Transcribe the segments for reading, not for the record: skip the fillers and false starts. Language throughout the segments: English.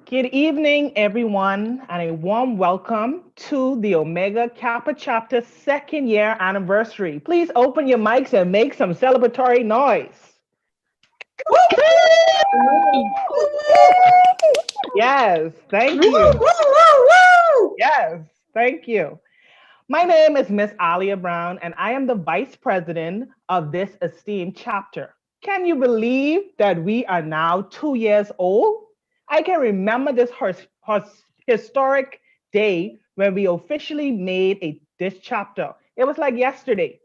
Good evening, everyone, and a warm welcome to the Omega Kappa chapter second year anniversary. Please open your mics and make some celebratory noise. Yes, thank Woo, you. woo, woo, woo. Yes, thank you. My name is Miss Alia Brown, and I am the vice president of this esteemed chapter. Can you believe that we are now 2 years old? I can remember this historic day when we officially made this chapter. It was like yesterday.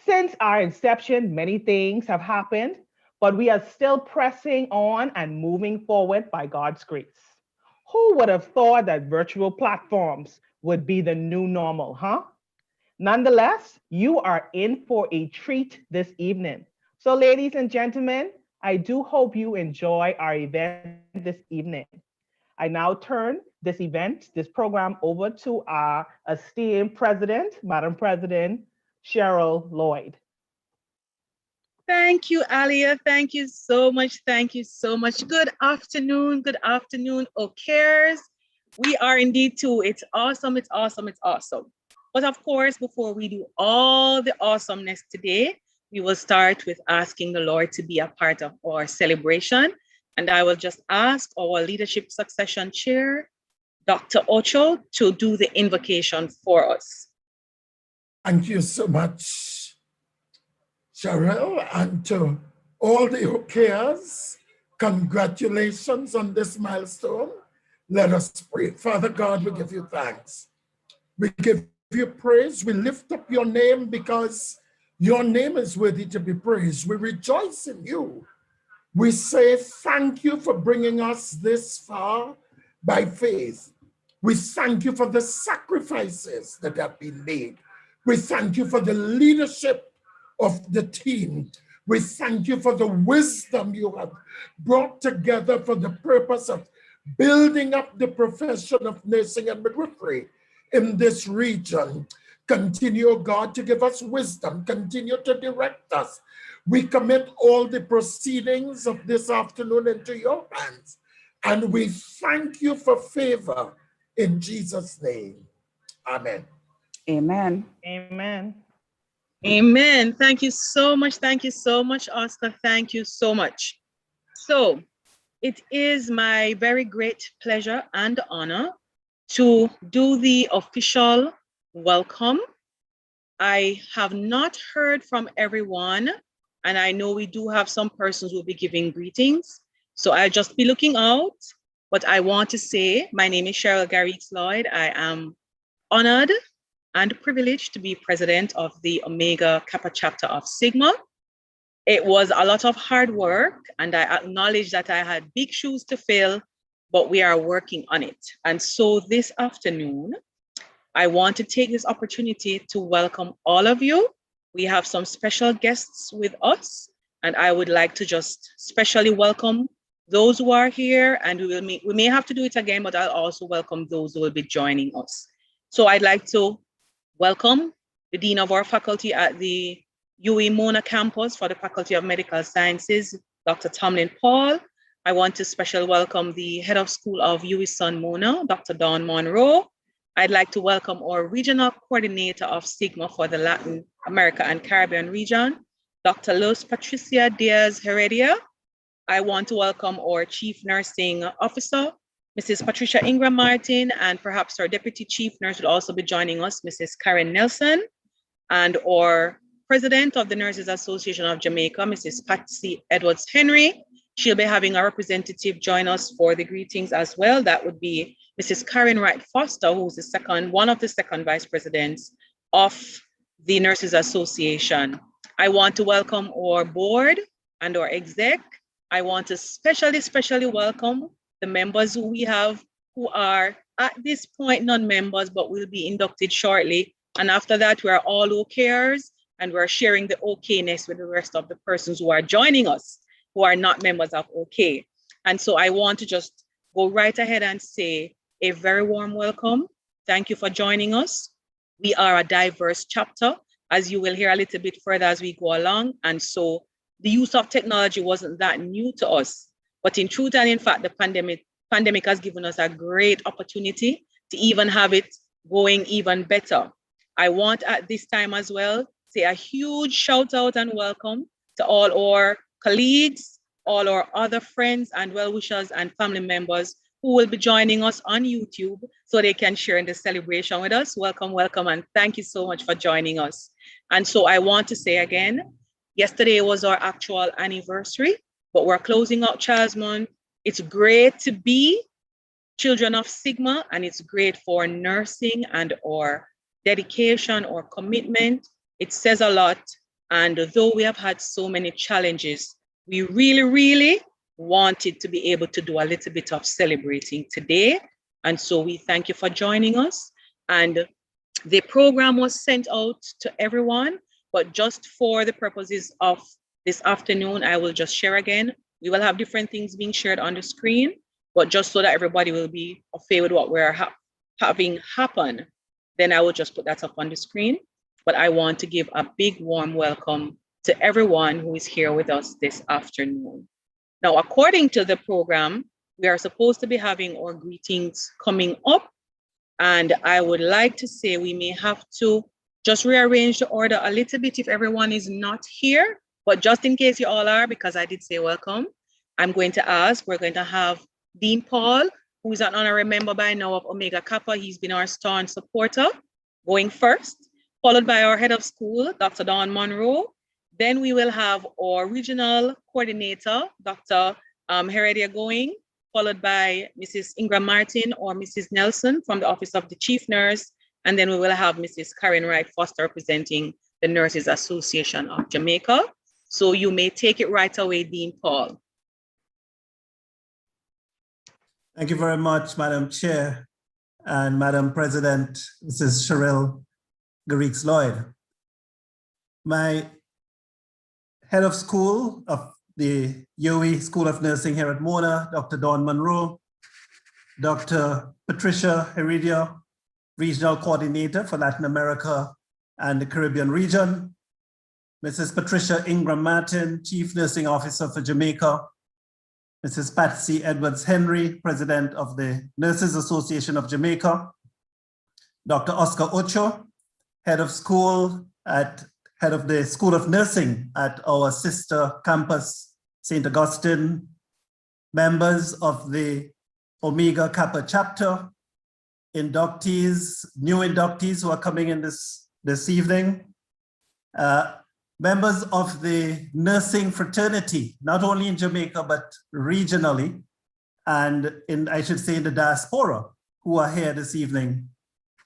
Since our inception, many things have happened, but we are still pressing on and moving forward by God's grace. Who would have thought that virtual platforms would be the new normal, huh? Nonetheless, you are in for a treat this evening. So, ladies and gentlemen, I do hope you enjoy our event this evening. I now turn this program over to our esteemed president, Madam President Cheryl Lloyd. Thank you, Alia. Thank you so much. Thank you so much. Good afternoon. Good afternoon, O'Cares. We are indeed too. It's awesome. It's awesome. It's awesome. But of course, before we do all the awesomeness today, we will start with asking the Lord to be a part of our celebration. And I will just ask our leadership succession chair, Dr. Ocho, to do the invocation for us. Thank you so much, Cheryl, and to all the OKers, congratulations on this milestone. Let us pray. Father God, we give you thanks. We give you praise. We lift up your name because your name is worthy to be praised. We rejoice in you. We say thank you for bringing us this far by faith. We thank you for the sacrifices that have been made. We thank you for the leadership of the team. We thank you for the wisdom you have brought together for the purpose of building up the profession of nursing and midwifery in this region. Continue, God, to give us wisdom. Continue to direct us. We commit all the proceedings of this afternoon into your hands, and we thank you for favor in Jesus' name. Amen. Amen. Amen. Amen. Thank you so much. Thank you so much, Oscar. Thank you so much. So it is my very great pleasure and honor to do the official welcome. I have not heard from everyone, and I know we do have some persons who will be giving greetings. So I'll just be looking out. But I want to say, my name is Cheryl Garrix Lloyd. I am honored and privileged to be president of the Omega Kappa chapter of Sigma. It was a lot of hard work, and I acknowledge that I had big shoes to fill, but we are working on it. And so this afternoon, I want to take this opportunity to welcome all of you. We have some special guests with us, and I would like to just specially welcome those who are here, and we may have to do it again, but I'll also welcome those who will be joining us. So I'd like to welcome the Dean of our faculty at the UE Mona campus for the Faculty of Medical Sciences, Dr. Tomlin Paul. I want to specially welcome the Head of School of UE Sun Mona, Dr. Dawn Monroe. I'd like to welcome our Regional Coordinator of Sigma for the Latin America and Caribbean region, Dr. Luz Patricia Diaz Heredia. I want to welcome our Chief Nursing Officer, Mrs. Patricia Ingram Martin, and perhaps our Deputy Chief Nurse will also be joining us, Mrs. Karen Nelson, and our President of the Nurses Association of Jamaica, Mrs. Patsy Edwards Henry. She'll be having a representative join us for the greetings as well. That would be Mrs. Karen Wright Foster, who's one of the second vice presidents of the Nurses Association. I want to welcome our board and our exec. I want to especially welcome the members who we have who are at this point non-members, but will be inducted shortly. And after that, we're all OKers, and we're sharing the okayness with the rest of the persons who are joining us, who are not members of OK. And so I want to just go right ahead and say a very warm welcome. Thank you for joining us. We are a diverse chapter, as you will hear a little bit further as we go along. And so the use of technology wasn't that new to us. But in truth and in fact, the pandemic pandemic has given us a great opportunity to even have it going even better. I want at this time as well, say a huge shout out and welcome to all our colleagues, all our other friends and well-wishers and family members who will be joining us on YouTube so they can share in the celebration with us. Welcome, welcome, and thank you so much for joining us. And so I want to say again, yesterday was our actual anniversary, but we're closing out Child's Month. It's great to be children of Sigma, and it's great for nursing and our dedication or commitment. It says a lot. And though we have had so many challenges, we really, really wanted to be able to do a little bit of celebrating today. And so we thank you for joining us. And the program was sent out to everyone, but just for the purposes of this afternoon, I will just share again. We will have different things being shared on the screen, but just so that everybody will be familiar with what we're having happen, then I will just put that up on the screen. But I want to give a big warm welcome to everyone who is here with us this afternoon. Now, according to the program, we are supposed to be having our greetings coming up. And I would like to say we may have to just rearrange the order a little bit if everyone is not here. But just in case you all are, because I did say welcome, I'm going to ask, we're going to have Dean Paul, who is an honorary member by now of Omega Kappa. He's been our staunch supporter, going first, followed by our head of school, Dr. Dawn Monroe. Then we will have our regional coordinator, Dr. Heredia going, followed by Mrs. Ingram Martin or Mrs. Nelson from the Office of the Chief Nurse. And then we will have Mrs. Karen Wright Foster representing the Nurses Association of Jamaica. So you may take it right away, Dean Paul. Thank you very much, Madam Chair and Madam President, Mrs. Cheryl Garrix-Lloyd. My head of school of the UWI School of Nursing here at Mona, Dr. Dawn Monroe, Dr. Patricia Heredia, Regional Coordinator for Latin America and the Caribbean region, Mrs. Patricia Ingram Martin, Chief Nursing Officer for Jamaica, Mrs. Patsy Edwards Henry, President of the Nurses Association of Jamaica, Dr. Oscar Ocho, Head of the School of Nursing at our sister campus, St. Augustine, members of the Omega Kappa chapter, inductees, new inductees who are coming in this evening, members of the nursing fraternity, not only in Jamaica, but regionally, and I should say in the diaspora, who are here this evening,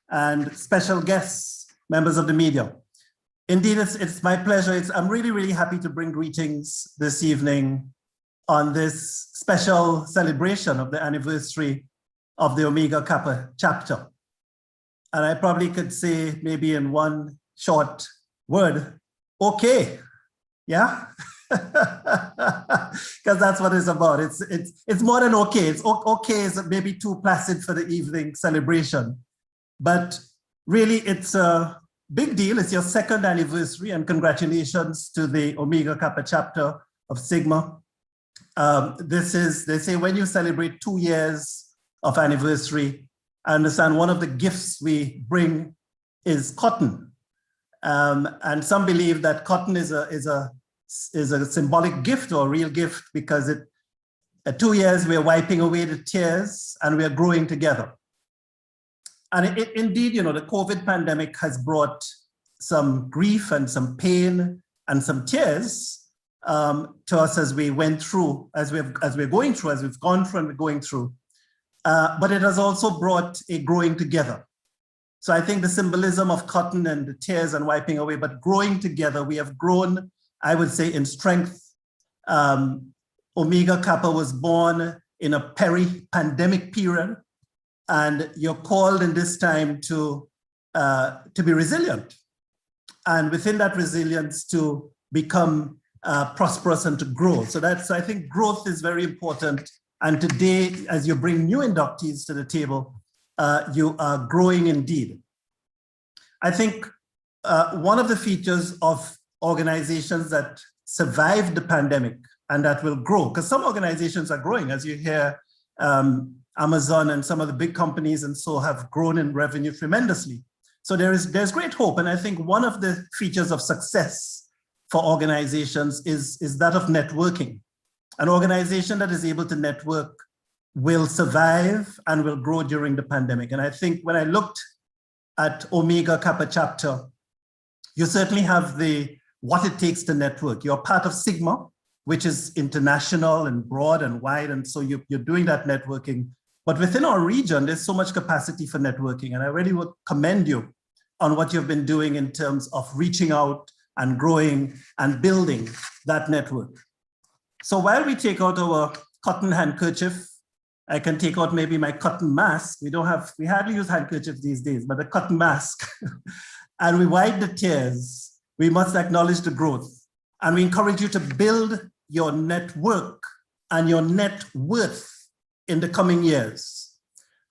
and special guests, members of the media. Indeed, it's my pleasure. I'm really, really happy to bring greetings this evening on this special celebration of the anniversary of the Omega Kappa chapter. And I probably could say maybe in one short word, okay, yeah? Because that's what it's about. It's more than okay. It's okay is maybe too placid for the evening celebration. But really, it's a big deal. It's your second anniversary, and congratulations to the Omega Kappa chapter of Sigma. They say when you celebrate 2 years of anniversary, I understand one of the gifts we bring is cotton. And some believe that cotton is a symbolic gift or a real gift because at 2 years we're wiping away the tears and we're growing together. And indeed, you know, the COVID pandemic has brought some grief and some pain and some tears to us as we went through, as we've gone through and we're going through. But it has also brought a growing together. So I think the symbolism of cotton and the tears and wiping away, but growing together, we have grown, I would say, in strength. Omega Kappa was born in a peri-pandemic period, and you're called in this time to be resilient. And within that resilience to become prosperous and to grow. So I think growth is very important. And today, as you bring new inductees to the table, you are growing indeed. I think one of the features of organizations that survived the pandemic and that will grow, because some organizations are growing, as you hear Amazon and some of the big companies and so have grown in revenue tremendously. So there's great hope. And I think one of the features of success for organizations is that of networking. An organization that is able to network will survive and will grow during the pandemic. And I think when I looked at Omega Kappa chapter, you certainly have what it takes to network. You're part of Sigma, which is international and broad and wide. And so you're doing that networking. But within our region, there's so much capacity for networking. And I really would commend you on what you've been doing in terms of reaching out and growing and building that network. So while we take out our cotton handkerchief, I can take out maybe my cotton mask. We hardly use handkerchiefs these days, but a cotton mask. And we wipe the tears. We must acknowledge the growth. And we encourage you to build your network and your net worth in the coming years.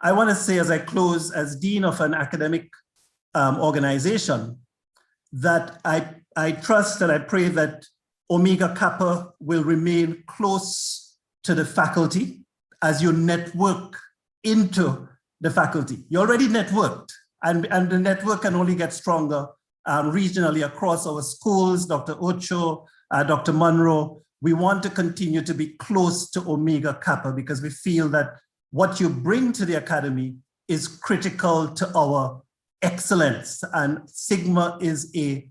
I want to say as I close, as Dean of an academic organization, that I trust and I pray that Omega Kappa will remain close to the faculty as you network into the faculty. You already networked, and the network can only get stronger regionally across our schools. Dr. Ocho, Dr. Monroe, we want to continue to be close to Omega Kappa because we feel that what you bring to the academy is critical to our excellence, and Sigma is a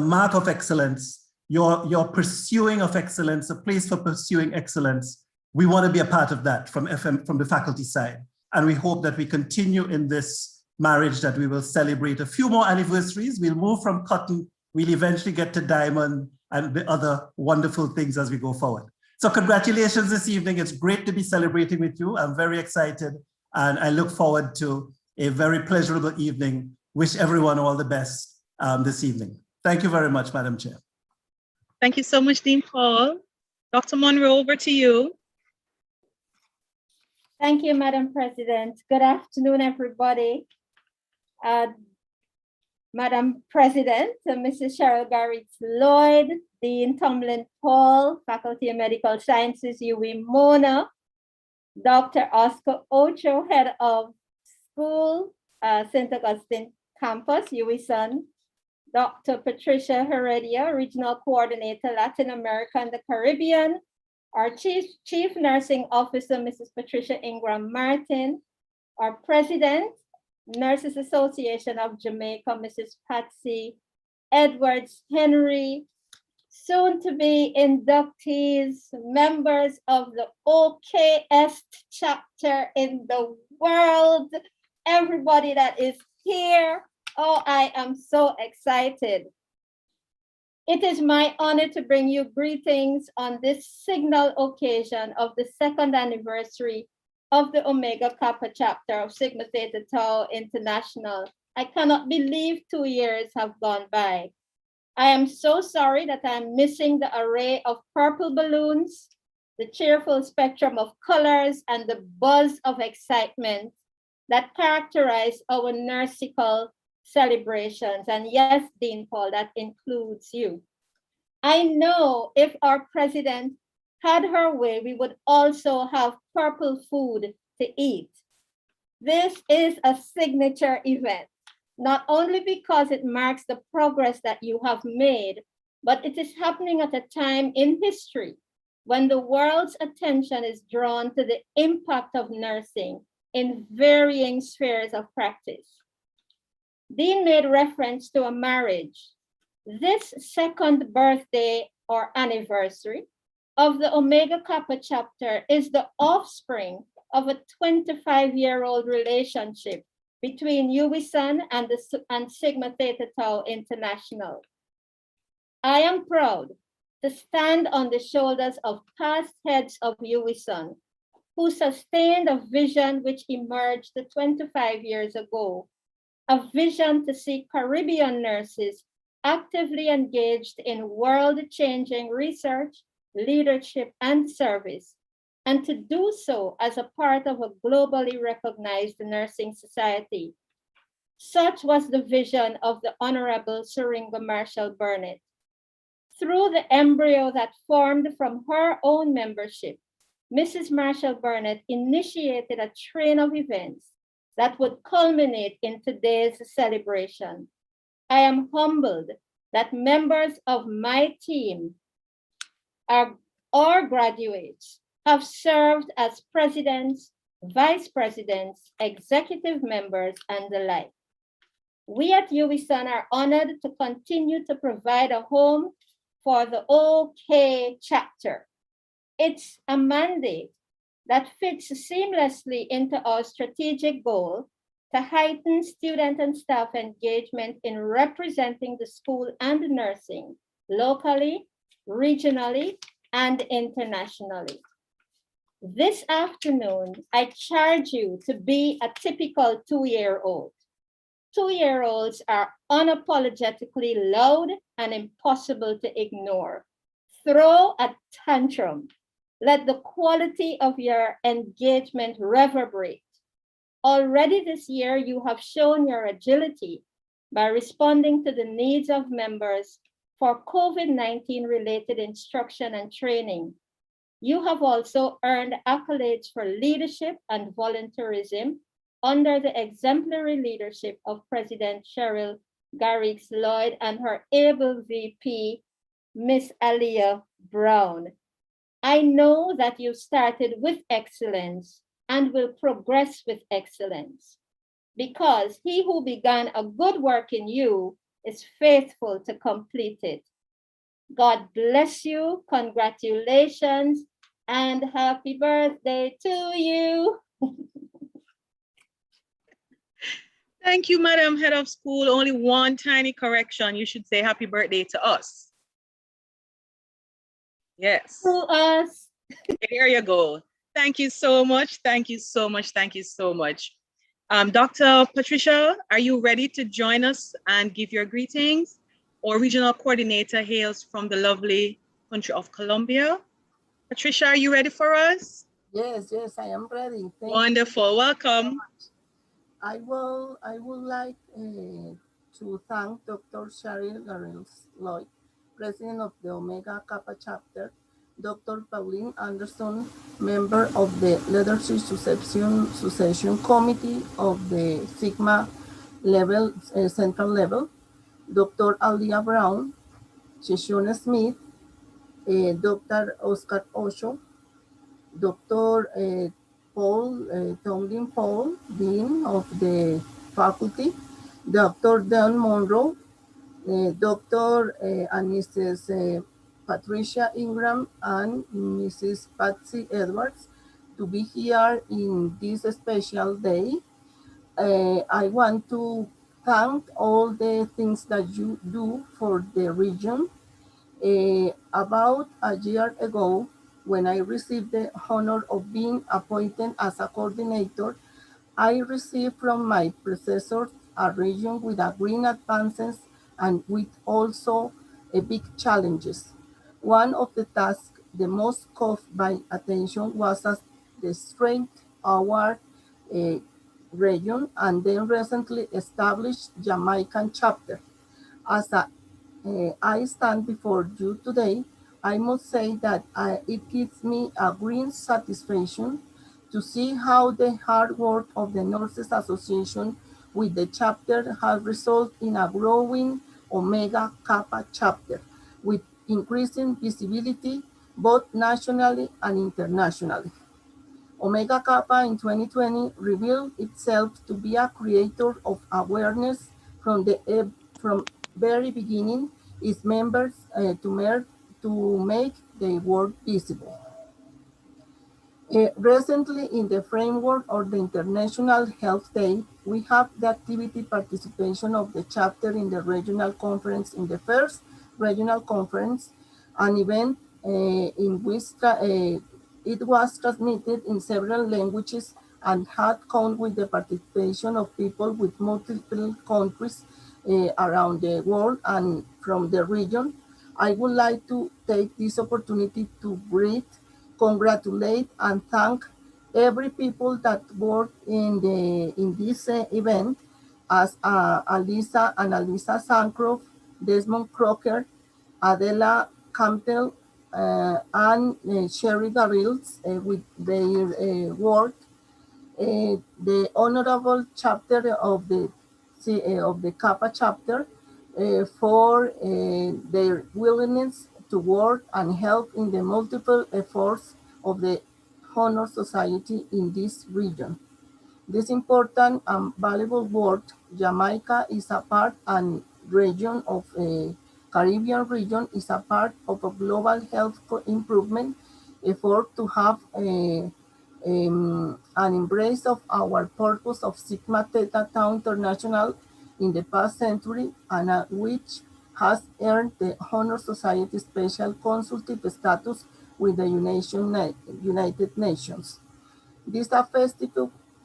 mark of excellence. You're pursuing of excellence, a place for pursuing excellence. We want to be a part of that from the faculty side. And we hope that we continue in this marriage, that we will celebrate a few more anniversaries. We'll move from cotton, we'll eventually get to diamond and the other wonderful things as we go forward. So congratulations this evening. It's great to be celebrating with you. I'm very excited and I look forward to a very pleasurable evening. Wish everyone all the best this evening. Thank you very much, Madam Chair. Thank you so much, Dean Paul. Dr. Monroe, over to you. Thank you, Madam President. Good afternoon, everybody. Madam President, Mrs. Cheryl Garrett Lloyd, Dean Tomlin Paul, Faculty of Medical Sciences, UWI Mona, Dr. Oscar Ocho, Head of School, St. Augustine Campus, UWI Sun, Dr. Patricia Heredia, Regional Coordinator, Latin America and the Caribbean, our Chief Nursing Officer, Mrs. Patricia Ingram Martin, our President, Nurses Association of Jamaica, Mrs. Patsy Edwards Henry, soon to be inductees, members of the OKS chapter in the world, everybody that is here. Oh, I am so excited. It is my honor to bring you greetings on this signal occasion of the second anniversary of the Omega Kappa chapter of Sigma Theta Tau International. I cannot believe 2 years have gone by. I am so sorry that I'm missing the array of purple balloons, the cheerful spectrum of colors, and the buzz of excitement that characterize our nursical celebrations. And yes, Dean Paul, that includes you. I know if our president had her way, we would also have purple food to eat. This is a signature event, not only because it marks the progress that you have made, but it is happening at a time in history when the world's attention is drawn to the impact of nursing in varying spheres of practice. Dean made reference to a marriage. This second birthday or anniversary of the Omega Kappa chapter is the offspring of a 25-year-old relationship between UWI Sun and Sigma Theta Tau International. I am proud to stand on the shoulders of past heads of UWI Sun who sustained a vision which emerged 25 years ago, a vision to see Caribbean nurses actively engaged in world-changing research, leadership, and service, and to do so as a part of a globally recognized nursing society. Such was the vision of the Honorable Syringa Marshall Burnett. Through the embryo that formed from her own membership, Mrs. Marshall Burnett initiated a train of events that would culminate in today's celebration. I am humbled that members of my team or graduates have served as presidents, vice presidents, executive members, and the like. We at UWISON are honored to continue to provide a home for the OK chapter. It's a mandate that fits seamlessly into our strategic goal to heighten student and staff engagement in representing the school and nursing locally, regionally, and internationally. This afternoon, I charge you to be a typical 2-year-old. 2-year-olds are unapologetically loud and impossible to ignore. Throw a tantrum. Let the quality of your engagement reverberate. Already this year, you have shown your agility by responding to the needs of members for COVID-19 related instruction and training. You have also earned accolades for leadership and volunteerism under the exemplary leadership of President Cheryl Garrix Lloyd and her able VP, Miss Alia Brown. I know that you started with excellence and will progress with excellence, because he who began a good work in you is faithful to complete it. God bless you, congratulations, and happy birthday to you. Thank you, Madam Head of School. Only one tiny correction. You should say happy birthday to us. Yes. To us. There you go. Thank you so much. Thank you so much. Thank you so much. Dr. Patricia, are you ready to join us and give your greetings? Our regional coordinator hails from the lovely country of Colombia. Patricia, are you ready for us? Yes, I am ready. Thank Wonderful. you. Welcome. I would like to thank Dr. Cheryl Garrix Lloyd, President of the Omega Kappa chapter, Dr. Pauline Anderson, member of the Leadership Succession Committee of the Sigma level, Central level, Dr. Alia Brown, Shishona Smith, Dr. Oscar Ocho, Dr. Tomlin Paul, Dean of the faculty, Dr. Dan Monroe, Dr. and Mrs. Patricia Ingram, and Mrs. Patsy Edwards to be here in this special day. I want to thank all the things that you do for the region. About a year ago, when I received the honor of being appointed as a coordinator, I received from my predecessor a region with a green advances and with also a big challenges. One of the tasks the most caught my attention was as the strength our region and then recently established Jamaican chapter. As I stand before you today, I must say that it gives me a great satisfaction to see how the hard work of the Nurses Association with the chapter has resulted in a growing Omega Kappa chapter with increasing visibility both nationally and internationally. Omega Kappa in 2020 revealed itself to be a creator of awareness from the very beginning, its members to make the work visible. Recently, in the framework of the International Health Day, we have the activity participation of the chapter in the regional conference, in the first regional conference, an event in which it was transmitted in several languages and had come with the participation of people with multiple countries around the world and from the region. I would like to take this opportunity to greet, congratulate, and thank every people that worked in this event, as Alisa Sancroft, Desmond Crocker, Adela Campbell, and Sherry Garrils with their work. The honorable chapter of the Kappa chapter for their willingness to work and help in the multiple efforts of the Honor Society in this region. This important and valuable work, Jamaica is a part and region of a Caribbean region is a part of a global health improvement effort to have an embrace of our purpose of Sigma Theta Tau International in the past century and which has earned the Honor Society Special Consultative status with the United Nations. This is a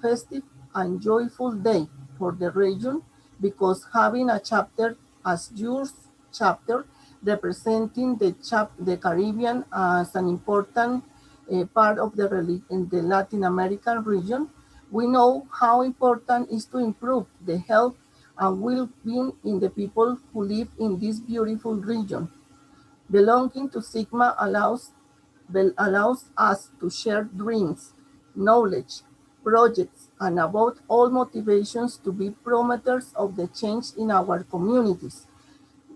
festive and joyful day for the region because having a chapter as yours chapter representing the Caribbean as an important part of in the Latin American region, we know how important it is to improve the health and well-being in the people who live in this beautiful region. Belonging to Sigma allows us to share dreams, knowledge, projects, and above all motivations to be promoters of the change in our communities.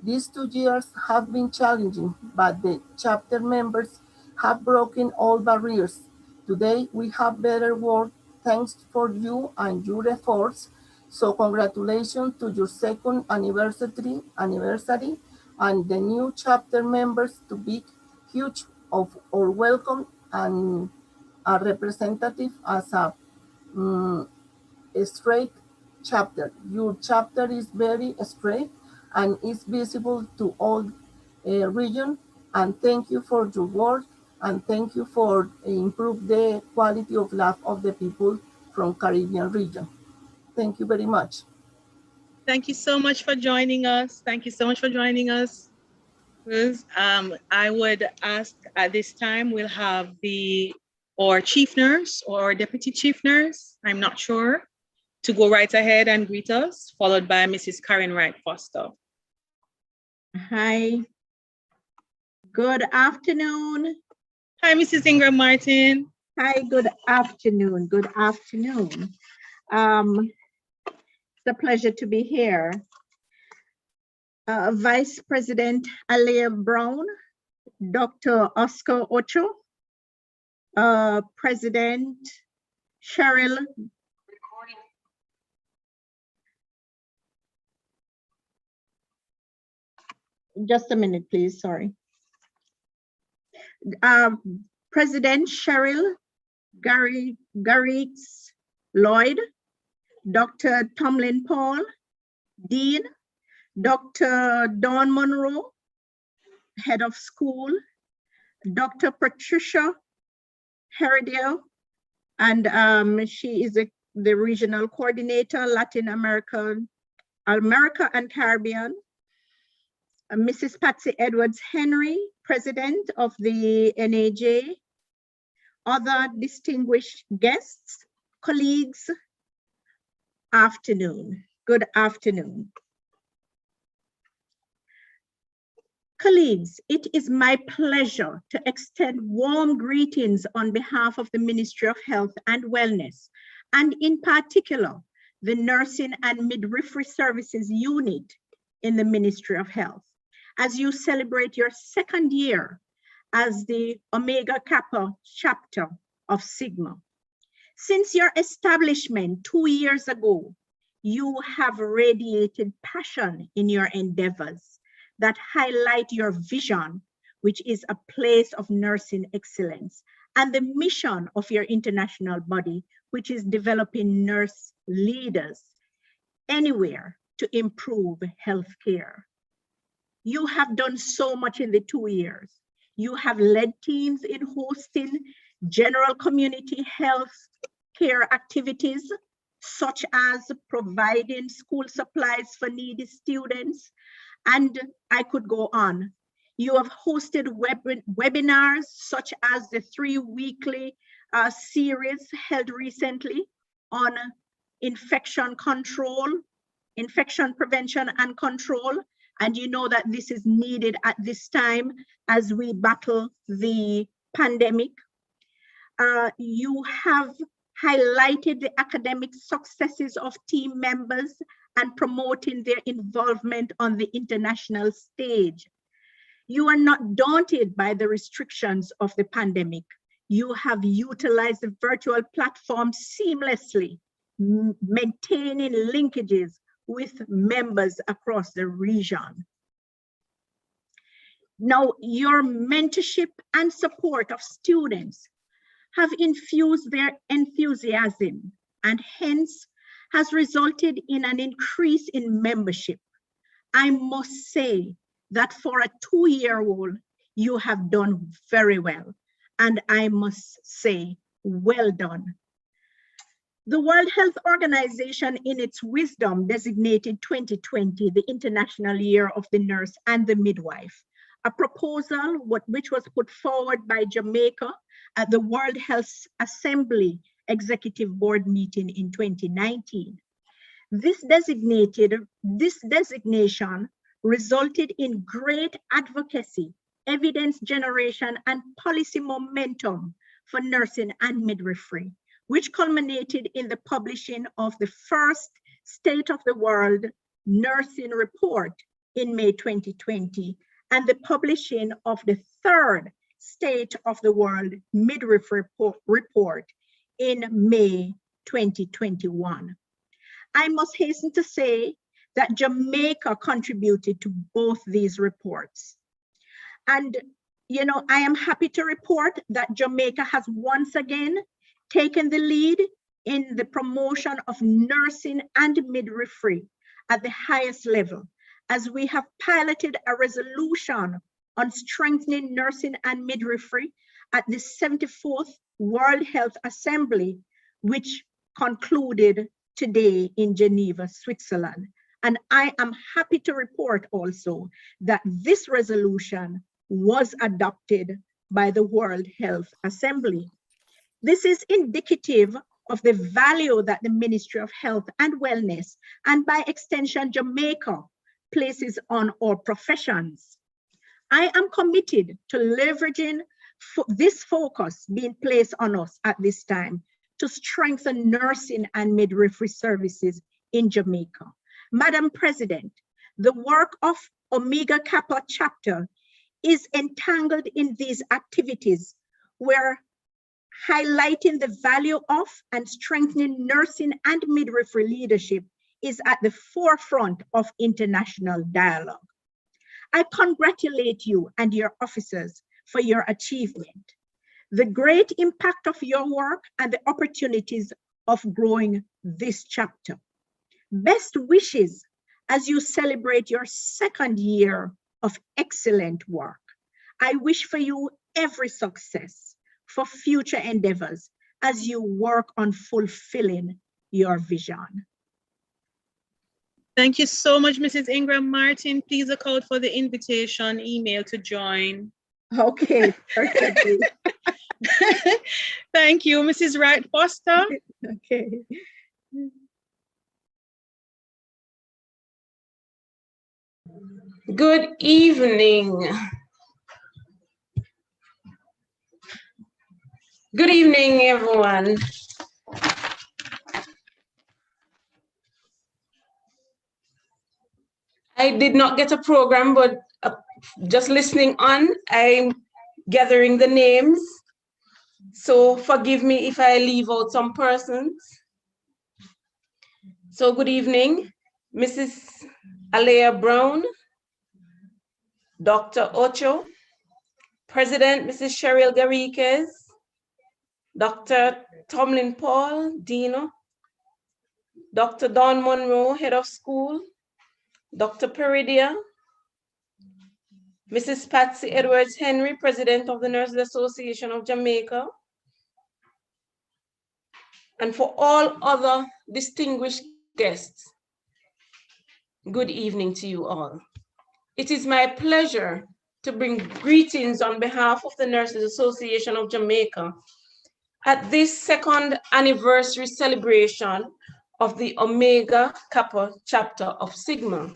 These 2 years have been challenging, but the chapter members have broken all barriers. Today, we have better work thanks for you and your efforts. So congratulations to your second anniversary and the new chapter members to be huge of or welcome and a representative as a straight chapter. Your chapter is very straight and is visible to all region. And thank you for your work and thank you for improve the quality of life of the people from Caribbean region. Thank you very much. Thank you so much for joining us. Thank you so much for joining us. I would ask at this time, we'll have our chief nurse or deputy chief nurse, I'm not sure, to go right ahead and greet us, followed by Mrs. Karen Wright Foster. Hi. Good afternoon. Hi, Mrs. Ingram Martin. Hi, good afternoon. Good afternoon. It's a pleasure to be here. Vice President Alia Brown, Dr. Oscar Ocho, President Cheryl. Just a minute, please, sorry. President Cheryl Garrix Lloyd, Dr. Tomlin Paul, Dean, Dr. Dawn Monroe, Head of School, Dr. Patricia Heredia, and she is the Regional Coordinator, Latin America and Caribbean. Mrs. Patsy Edwards Henry, President of the NAJ, other distinguished guests, colleagues, afternoon. Good afternoon. Colleagues, it is my pleasure to extend warm greetings on behalf of the Ministry of Health and Wellness, and in particular, the Nursing and Midwifery Services Unit in the Ministry of Health, as you celebrate your second year as the Omega Kappa chapter of Sigma. Since your establishment 2 years ago, you have radiated passion in your endeavors that highlight your vision, which is a place of nursing excellence, and the mission of your international body, which is developing nurse leaders anywhere to improve healthcare. You have done so much in the 2 years. You have led teams in hosting general community health care activities, such as providing school supplies for needy students, and I could go on. You have hosted webinars, such as the 3 weekly series held recently on infection control, infection prevention and control, And you know that this is needed at this time as we battle the pandemic. You have highlighted the academic successes of team members and promoting their involvement on the international stage. You are not daunted by the restrictions of the pandemic. You have utilized the virtual platform seamlessly, maintaining linkages with members across the region. Now, your mentorship and support of students have infused their enthusiasm and hence has resulted in an increase in membership. I must say that for a 2-year-old, you have done very well. And I must say, well done. The World Health Organization, in its wisdom, designated 2020 the International Year of the Nurse and the Midwife, a proposal which was put forward by Jamaica at the World Health Assembly Executive Board meeting in 2019. This designation resulted in great advocacy, evidence generation, and policy momentum for nursing and midwifery, which culminated in the publishing of the first State of the World Nursing Report in May 2020, and the publishing of the third State of the World Midwifery Report in May 2021. I must hasten to say that Jamaica contributed to both these reports. And, you know, I am happy to report that Jamaica has once again taken the lead in the promotion of nursing and midwifery at the highest level, as we have piloted a resolution on strengthening nursing and midwifery at the 74th World Health Assembly, which concluded today in Geneva, Switzerland. And I am happy to report also that this resolution was adopted by the World Health Assembly. This is indicative of the value that the Ministry of Health and Wellness, and by extension Jamaica, places on our professions. I am committed to leveraging this focus being placed on us at this time to strengthen nursing and midwifery services in Jamaica. Madam President, the work of Omega Kappa chapter is entangled in these activities where highlighting the value of and strengthening nursing and midwifery leadership is at the forefront of international dialogue. I congratulate you and your officers for your achievement, the great impact of your work, and the opportunities of growing this chapter. Best wishes as you celebrate your 2nd year of excellent work. I wish for you every success for future endeavors as you work on fulfilling your vision. Thank you so much, Mrs. Ingram. Martin, please look out for the invitation email to join. Okay, perfectly. Thank you, Mrs. Wright Foster. Okay. Good evening. Good evening, everyone. I did not get a program, but just listening on, I'm gathering the names. So forgive me if I leave out some persons. So good evening, Mrs. Alea Brown, Dr. Ocho, President Mrs. Cheryl Garriquez, Dr. Tomlin Paul, Dino, Dr. Dawn Monroe, Head of School, Dr. Peridia, Mrs. Patsy Edwards Henry, President of the Nurses Association of Jamaica, and for all other distinguished guests, good evening to you all. It is my pleasure to bring greetings on behalf of the Nurses Association of Jamaica at this 2nd anniversary celebration of the Omega Kappa chapter of Sigma.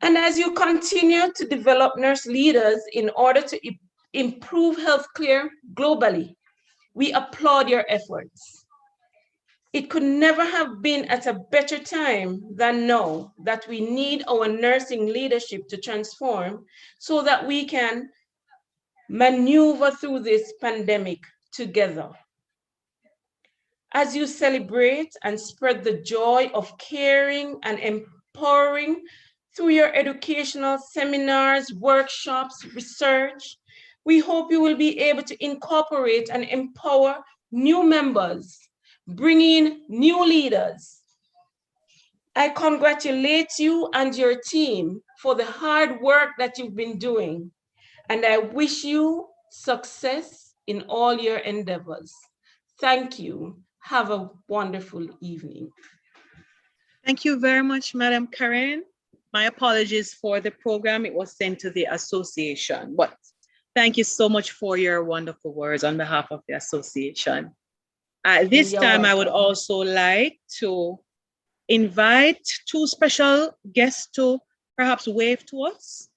And as you continue to develop nurse leaders in order to improve healthcare globally, we applaud your efforts. It could never have been at a better time than now that we need our nursing leadership to transform so that we can maneuver through this pandemic together. As you celebrate and spread the joy of caring and empowering through your educational seminars, workshops, research, we hope you will be able to incorporate and empower new members, bring in new leaders. I congratulate you and your team for the hard work that you've been doing, and I wish you success in all your endeavors. Thank you. Have a wonderful evening. Thank you very much, Madam Karen. My apologies for the program. It was sent to the association, but thank you so much for your wonderful words on behalf of the association. At this You're time, I would welcome. also like to invite two special guests to perhaps wave to us.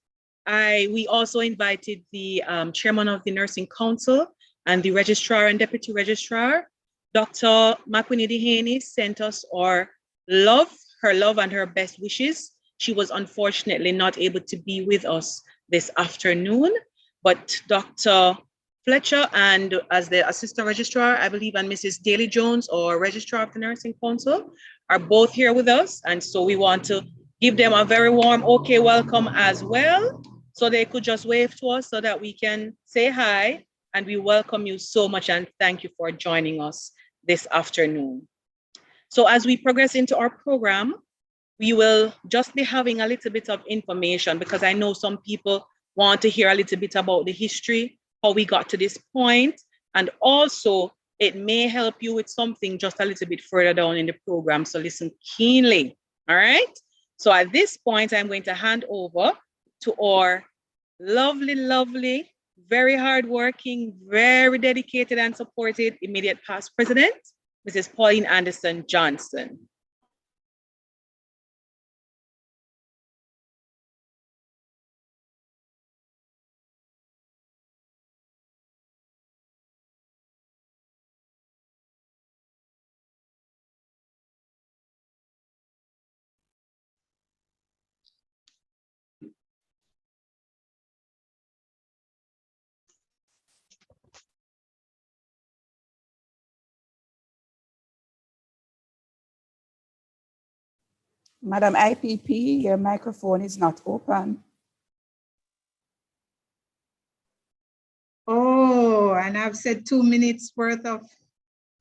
We also invited the chairman of the Nursing Council and the registrar and deputy registrar. Dr. Makwini Haney sent us her love and her best wishes. She was unfortunately not able to be with us this afternoon, but Dr. Fletcher and as the assistant registrar, I believe, and Mrs. Daly Jones, or registrar of the Nursing Council, are both here with us. And so we want to give them a very warm okay welcome as well. So they could just wave to us so that we can say hi, and we welcome you so much and thank you for joining us this afternoon. So as we progress into our program, we will just be having a little bit of information because I know some people want to hear a little bit about the history, how we got to this point, and also it may help you with something just a little bit further down in the program. So listen keenly, all right? So at this point, I'm going to hand over to our lovely, very hardworking, very dedicated and supported immediate past president, Mrs. Pauline Anderson Johnson. Madam IPP, your microphone is not open. Oh, and I've said 2 minutes worth of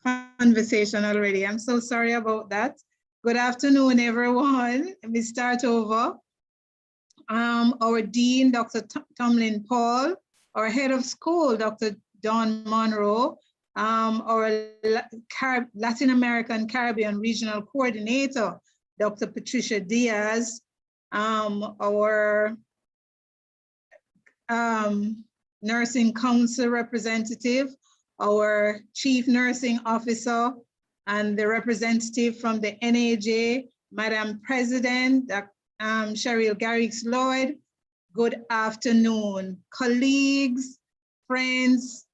conversation already. I'm so sorry about that. Good afternoon, everyone. Let me start over. Our Dean, Dr. Tomlin Paul, our head of school, Dr. Dawn Monroe, our Latin American Caribbean Regional Coordinator, Dr. Patricia Diaz, our Nursing Council representative, our Chief Nursing Officer, and the representative from the NAJ, Madam President, Cheryl Garrix Lloyd. Good afternoon, colleagues, friends,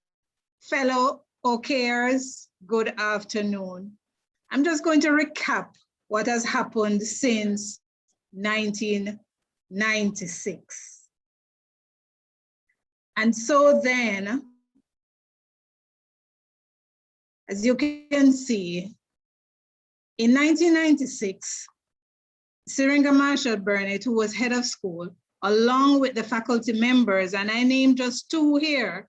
fellow OKers, good afternoon. I'm just going to recap what has happened since 1996. And so then, as you can see, in 1996, Syringa Marshall Burnett, who was head of school, along with the faculty members, and I named just two here,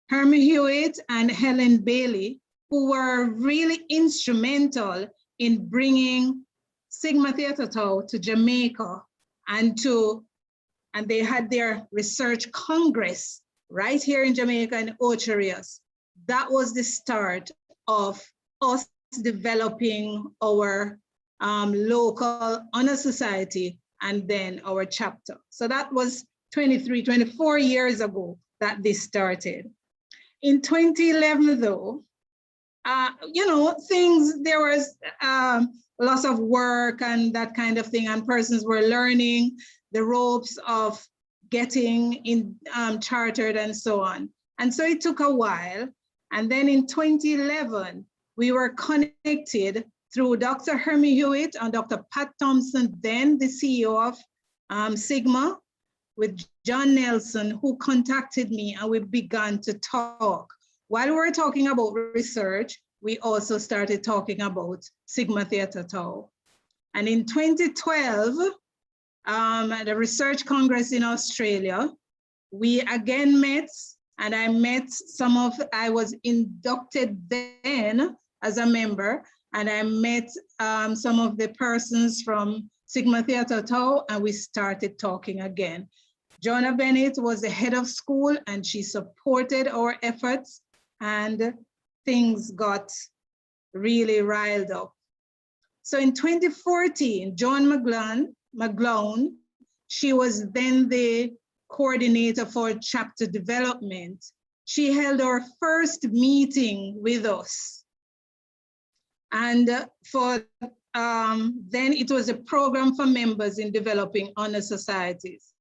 Hermie Hewitt and Helen Bailey, who were really instrumental in bringing Sigma Theta Tau to Jamaica, and they had their research congress right here in Jamaica in Ocho Rios. That was the start of us developing our local honor society and then our chapter. So that was 24 years ago that this started. In 2011 though, you know, things, there was lots of work and that kind of thing, and persons were learning the ropes of getting in chartered and so on. And so it took a while. And then in 2011, we were connected through Dr. Hermie Hewitt and Dr. Pat Thompson, then the CEO of Sigma, with John Nelson, who contacted me, and we began to talk. While we were talking about research, we also started talking about Sigma Theta Tau. And in 2012, at the Research Congress in Australia, we again met, and I met I was inducted then as a member, and I met some of the persons from Sigma Theta Tau, and we started talking again. Joanna Bennett was the head of school, and she supported our efforts, and things got really riled up. So in 2014, Joan McGlone, she was then the coordinator for chapter development. She held our first meeting with us. And then it was a program for members in developing honor societies.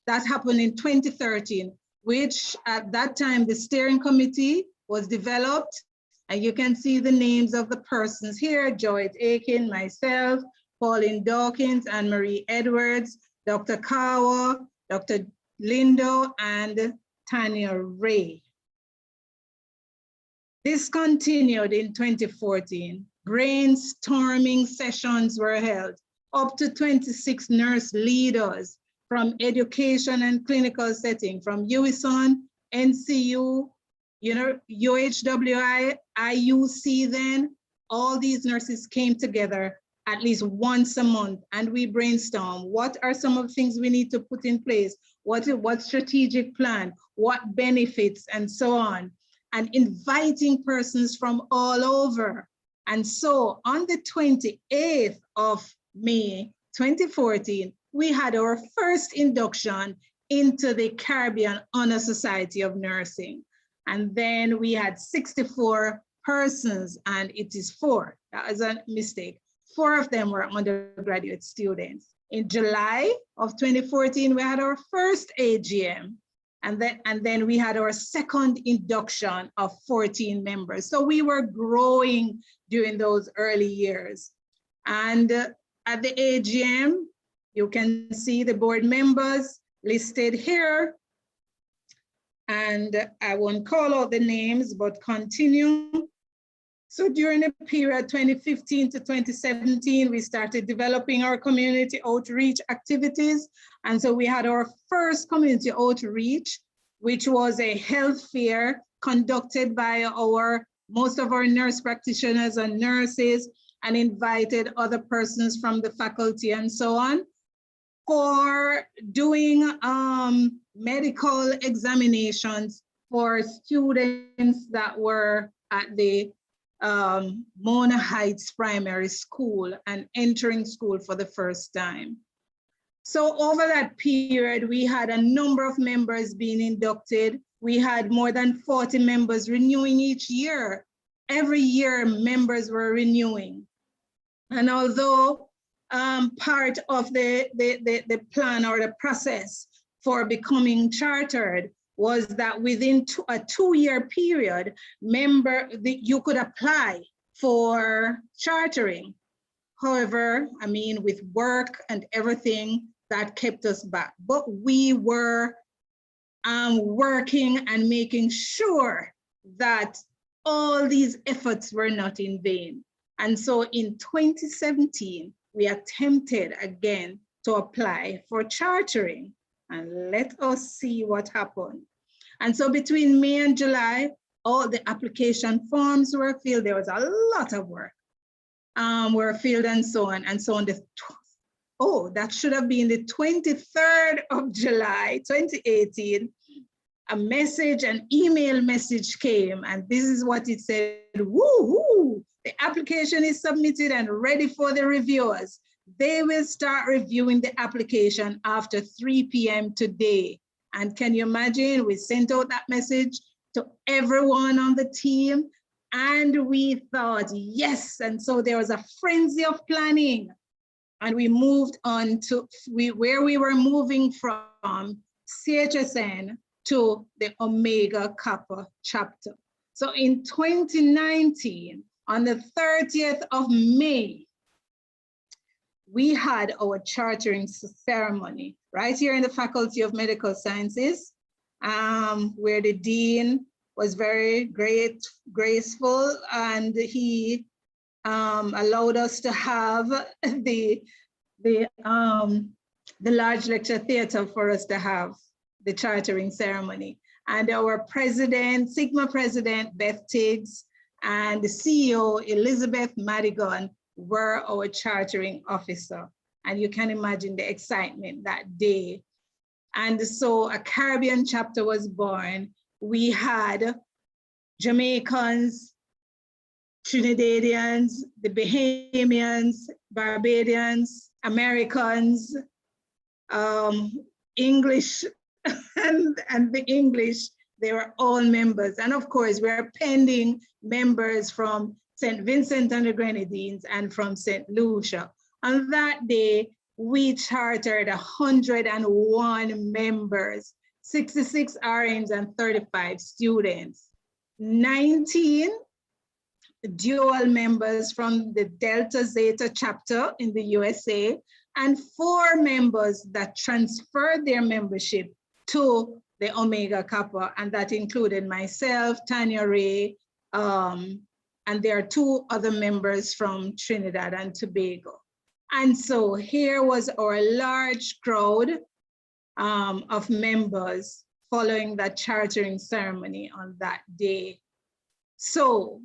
That happened in 2013, which at that time, the steering committee was developed. And you can see the names of the persons here: Joyce Aiken, myself, Pauline Dawkins, Anne-Marie Edwards, Dr. Kawa, Dr. Lindo, and Tanya Ray. This continued in 2014. Brainstorming sessions were held. Up to 26 nurse leaders from education and clinical setting, from UISON, NCU, UHWI, IUC then, all these nurses came together at least once a month, and we brainstorm. What are some of the things we need to put in place? What strategic plan? What benefits, and so on, and inviting persons from all over. And so on the 28th of May, 2014, we had our first induction into the Caribbean Honor Society of Nursing. And then we had 64 persons, and it is 4. That is a mistake. 4 of them were undergraduate students. In July of 2014, we had our first AGM, and then we had our second induction of 14 members. So we were growing during those early years. And at the AGM, you can see the board members listed here. And I won't call out the names, but continue. So during the period 2015 to 2017, we started developing our community outreach activities. And so we had our first community outreach, which was a health fair conducted by most of our nurse practitioners and nurses, and invited other persons from the faculty and so on for doing medical examinations for students that were at the Mona Heights Primary School and entering school for the first time. So over that period, we had a number of members being inducted. We had more than 40 members renewing each year. Every year, members were renewing. And although part of the plan or the process for becoming chartered was that within a 2-year period, you could apply for chartering. However, I mean, with work and everything, that kept us back. But we were working and making sure that all these efforts were not in vain. And so in 2017, we attempted again to apply for chartering. And let us see what happened. And so between May and July, all the application forms were filled. There was a lot of work were filled and so on. And so on that should have been the 23rd of July, 2018, an email message came, and this is what it said: woo-hoo, the application is submitted and ready for the reviewers. They will start reviewing the application after 3 p.m. today. And can you imagine, we sent out that message to everyone on the team. And we thought, yes. And so there was a frenzy of planning. And we moved on to where we were moving from CHSN to the Omega Kappa chapter. So in 2019, on the 30th of May, we had our chartering ceremony right here in the Faculty of Medical Sciences, where the dean was very graceful, and he allowed us to have the large lecture theater for us to have the chartering ceremony. And our president, Sigma president, Beth Tiggs, and the CEO, Elizabeth Madigan, were our chartering officer. And you can imagine the excitement that day. And so a Caribbean chapter was born. We had Jamaicans, Trinidadians, the Bahamians, Barbadians, Americans, English, and the English, they were all members. And of course, we're pending members from St. Vincent and the Grenadines and from St. Lucia. On that day, we chartered 101 members, 66 RNs and 35 students, 19 dual members from the Delta Zeta chapter in the USA, and 4 members that transferred their membership to the Omega Kappa, and that included myself, Tanya Ray, and there are 2 other members from Trinidad and Tobago. And so here was our large crowd of members following that chartering ceremony on that day. So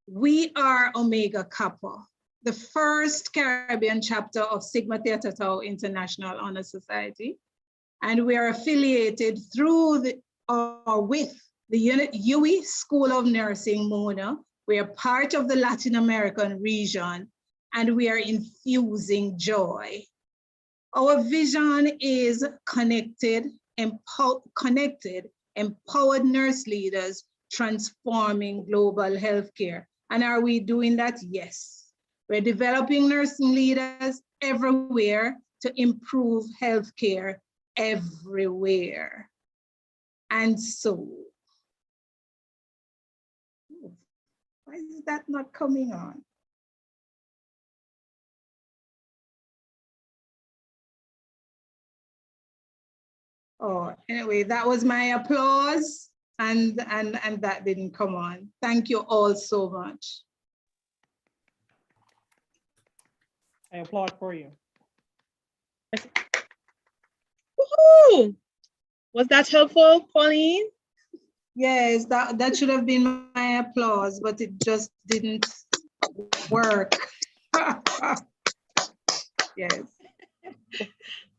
we are Omega Kappa, the first Caribbean chapter of Sigma Theta Tau International Honor Society. And we are affiliated through with the UWI School of Nursing, Mona. We are part of the Latin American region, and we are infusing joy. Our vision is connected, empowered nurse leaders transforming global healthcare. And are we doing that? Yes. We're developing nursing leaders everywhere to improve healthcare everywhere. And so, why is that not coming on? Oh, anyway, that was my applause, and that didn't come on. Thank you all so much. I applaud for you. Woohoo! Was that helpful, Pauline? Yes, that should have been my applause, but it just didn't work. Yes.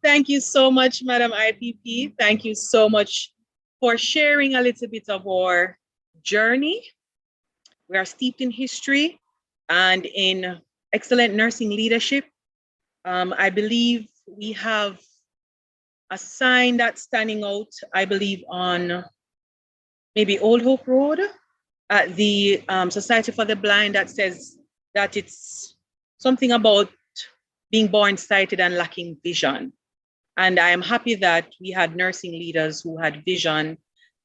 Thank you so much, Madam IPP. Thank you so much for sharing a little bit of our journey. We are steeped in history and in excellent nursing leadership. I believe we have a sign that's standing out, I believe, on maybe Old Hope Road at the Society for the Blind, that says that it's something about being born sighted and lacking vision. And I am happy that we had nursing leaders who had vision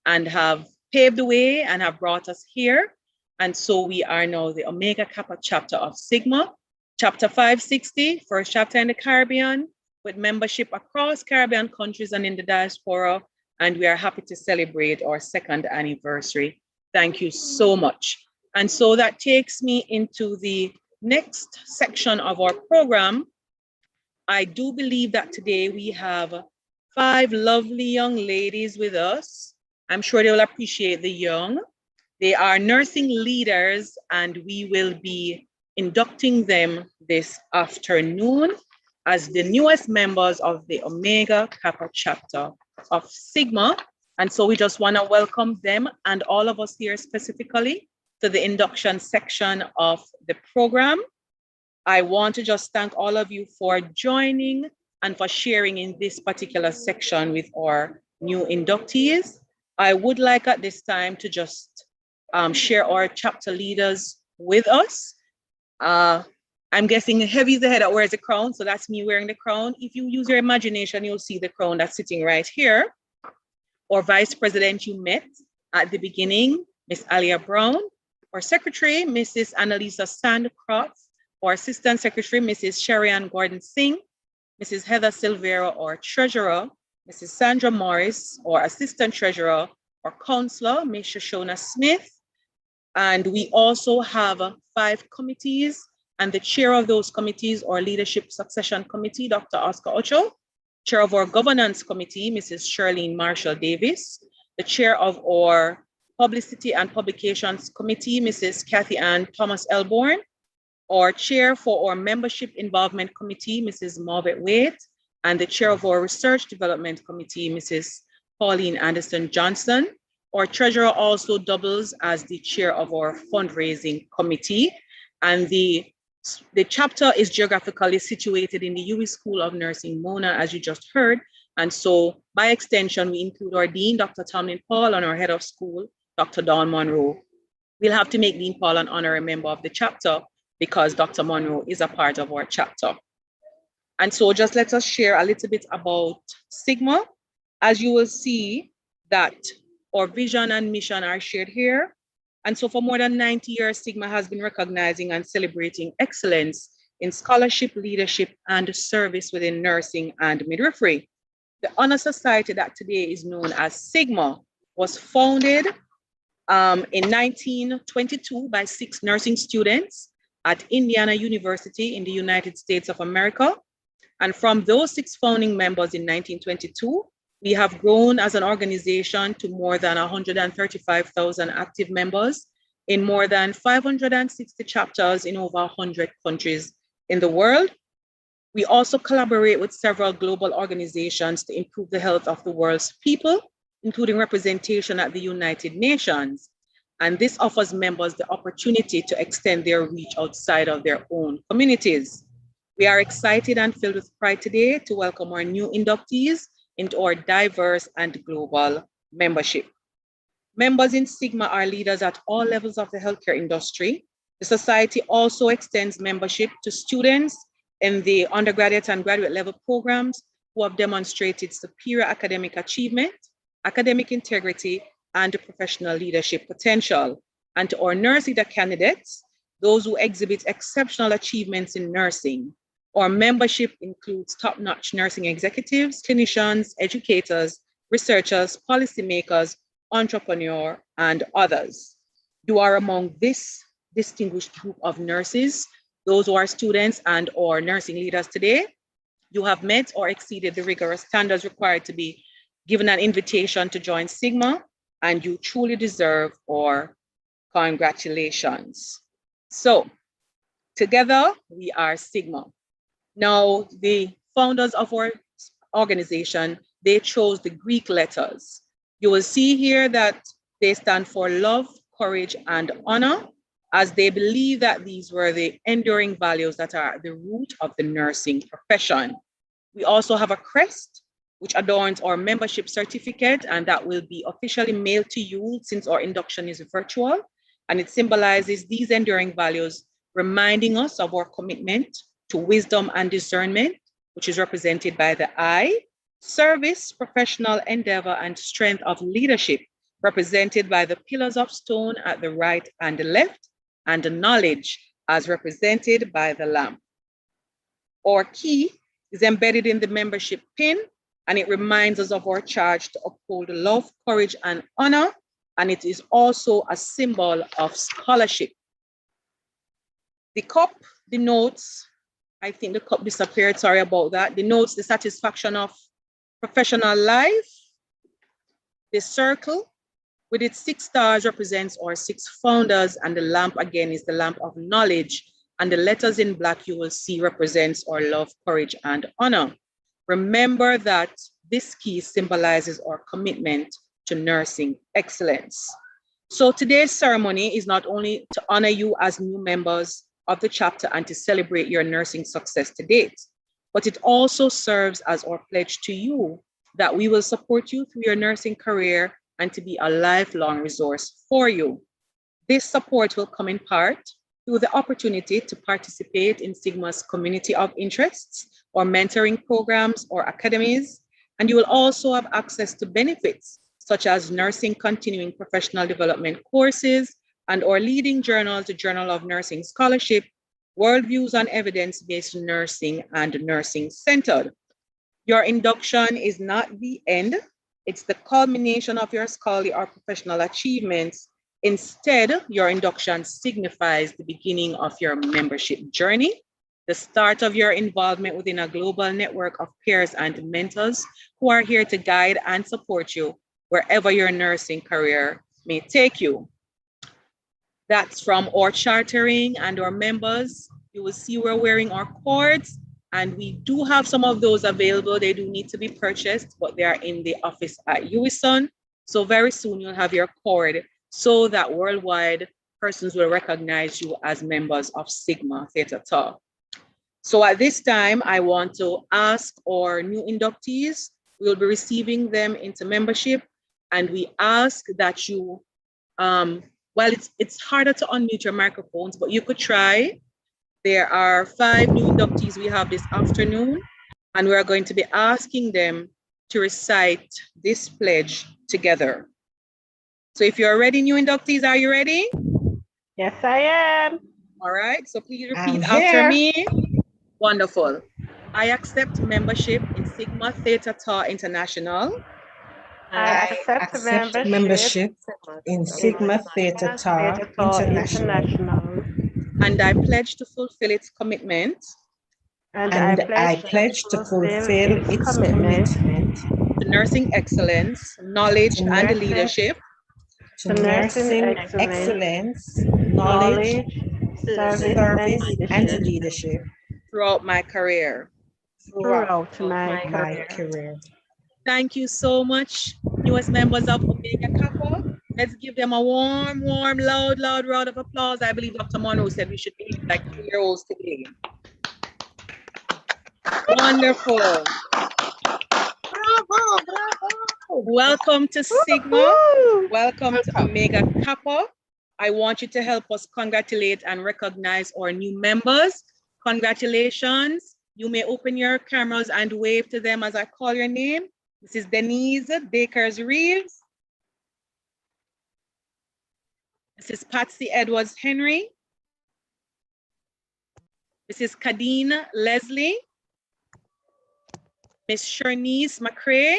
and have paved the way and have brought us here. And so we are now the Omega Kappa chapter of Sigma, chapter 560, first chapter in the Caribbean, with membership across Caribbean countries and in the diaspora. And we are happy to celebrate our 2nd anniversary. Thank you so much. And so that takes me into the next section of our program. I do believe that today we have 5 lovely young ladies with us. I'm sure they will appreciate the young. They are nursing leaders, and we will be inducting them this afternoon as the newest members of the Omega Kappa chapter of Sigma. And so we just want to welcome them and all of us here specifically to the induction section of the program. I want to just thank all of you for joining and for sharing in this particular section with our new inductees. I would like at this time to just share our chapter leaders with us. I'm guessing heavy is the head that wears the crown, so that's me wearing the crown. If you use your imagination, you'll see the crown that's sitting right here. Our vice president you met at the beginning, Miss Alia Brown. Our secretary, Mrs. Annalisa Sandcroft. Our assistant secretary, Mrs. Sherian Gordon Singh. Mrs. Heather Silvera, our treasurer. Mrs. Sandra Morris, our assistant treasurer. Our counselor, Ms. Shoshona Smith. And we also have 5 committees, and the chair of those committees, our Leadership Succession Committee, Dr. Oscar Ocho, chair of our Governance Committee, Mrs. Shirlene Marshall Davis, the chair of our Publicity and Publications Committee, Mrs. Kathy Ann Thomas Elborn, our chair for our Membership Involvement Committee, Mrs. Marvet Waite, and the chair of our Research Development Committee, Mrs. Pauline Anderson Johnson. Our treasurer also doubles as the chair of our fundraising committee, and the chapter is geographically situated in the UWI School of Nursing, Mona, as you just heard. And so by extension, we include our dean, Dr. Tomlin Paul, and our head of school, Dr. Dawn Monroe. We'll have to make Dean Paul an honorary member of the chapter because Dr. Monroe is a part of our chapter. And so just let us share a little bit about Sigma. As you will see that our vision and mission are shared here. And so for more than 90 years, Sigma has been recognizing and celebrating excellence in scholarship, leadership, and service within nursing and midwifery. The honor society that today is known as Sigma was founded in 1922 by 6 nursing students at Indiana University in the United States of America. And from those 6 founding members in 1922, we have grown as an organization to more than 135,000 active members in more than 560 chapters in over 100 countries in the world. We also collaborate with several global organizations to improve the health of the world's people, including representation at the United Nations. And this offers members the opportunity to extend their reach outside of their own communities. We are excited and filled with pride today to welcome our new inductees into our diverse and global membership. Members in Sigma are leaders at all levels of the healthcare industry. The society also extends membership to students in the undergraduate and graduate level programs who have demonstrated superior academic achievement, academic integrity, and professional leadership potential. And to our nurse leader candidates, those who exhibit exceptional achievements in nursing. Our membership includes top-notch nursing executives, clinicians, educators, researchers, policymakers, entrepreneurs, and others. You are among this distinguished group of nurses, those who are students and or nursing leaders today. You have met or exceeded the rigorous standards required to be given an invitation to join Sigma, and you truly deserve our congratulations. So, together we are Sigma. Now, the founders of our organization, they chose the Greek letters. You will see here that they stand for love, courage, and honor, as they believe that these were the enduring values that are at the root of the nursing profession. We also have a crest, which adorns our membership certificate, and that will be officially mailed to you since our induction is virtual. And it symbolizes these enduring values, reminding us of our commitment to wisdom and discernment, which is represented by the I, service, professional endeavor, and strength of leadership, represented by the pillars of stone at the right and the left, and the knowledge as represented by the lamp. Our key is embedded in the membership pin, and it reminds us of our charge to uphold love, courage, and honor, and it is also a symbol of scholarship. The cup denotes, I think the cup disappeared, sorry about that, denotes the satisfaction of professional life. The circle with its 6 stars represents our 6 founders, and the lamp again is the lamp of knowledge, and the letters in black you will see represents our love, courage, and honor. Remember that this key symbolizes our commitment to nursing excellence. So today's ceremony is not only to honor you as new members of the chapter and to celebrate your nursing success to date, but it also serves as our pledge to you that we will support you through your nursing career and to be a lifelong resource for you. This support will come in part through the opportunity to participate in Sigma's community of interests or mentoring programs or academies, and you will also have access to benefits such as nursing continuing professional development courses and or leading journals, the Journal of Nursing Scholarship, Worldviews on Evidence-Based Nursing, and Nursing Centered. Your induction is not the end, it's the culmination of your scholarly or professional achievements. Instead, your induction signifies the beginning of your membership journey, the start of your involvement within a global network of peers and mentors who are here to guide and support you wherever your nursing career may take you. That's from our chartering and our members. You will see we're wearing our cords, and we do have some of those available. They do need to be purchased, but they are in the office at UWISON. So very soon you'll have your cord so that worldwide persons will recognize you as members of Sigma Theta Tau. So at this time, I want to ask our new inductees, we'll be receiving them into membership, and we ask that you, well, it's harder to unmute your microphones, but you could try. There are 5 new inductees we have this afternoon, and we're going to be asking them to recite this pledge together. So if you're ready, new inductees, are you ready? Yes, I am. All right, so please repeat I'm after here. me. Wonderful. I accept membership in Sigma Theta Tau International. I accept membership in Sigma Theta Tau International. And I pledge to fulfill its commitment. And I pledge to fulfill its commitment to nursing excellence, knowledge, and leadership. To nursing excellence, knowledge, service, and leadership. Throughout my career. Throughout my career. Thank you so much, newest members of Omega Kappa. Let's give them a warm, warm, loud, loud round of applause. I believe Dr. Monroe said we should be like 2-year-olds today. Wonderful. Bravo, bravo. Welcome to Sigma. Welcome to Omega Kappa. I want you to help us congratulate and recognize our new members. Congratulations. You may open your cameras and wave to them as I call your name. This is Denise Bakers-Reeves. This is Patsy Edwards-Henry. This is Kadeen Leslie. Miss Shernice McCrae.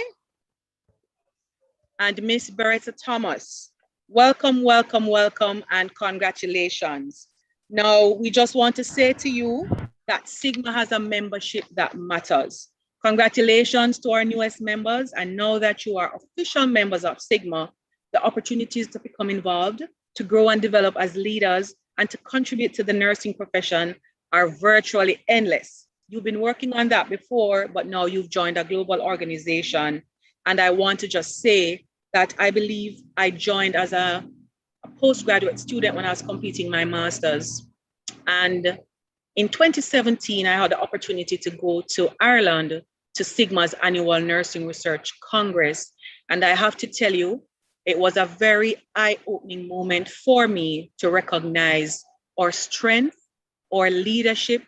And Miss Beretta Thomas. Welcome, welcome, welcome, and congratulations. Now, we just want to say to you that Sigma has a membership that matters. Congratulations to our newest members, and now that you are official members of Sigma, the opportunities to become involved, to grow and develop as leaders, and to contribute to the nursing profession are virtually endless. You've been working on that before, but now you've joined a global organization. And I want to just say that I believe I joined as a postgraduate student when I was completing my master's. And in 2017, I had the opportunity to go to Ireland to Sigma's annual Nursing Research Congress. And I have to tell you, it was a very eye-opening moment for me to recognize our strength, our leadership,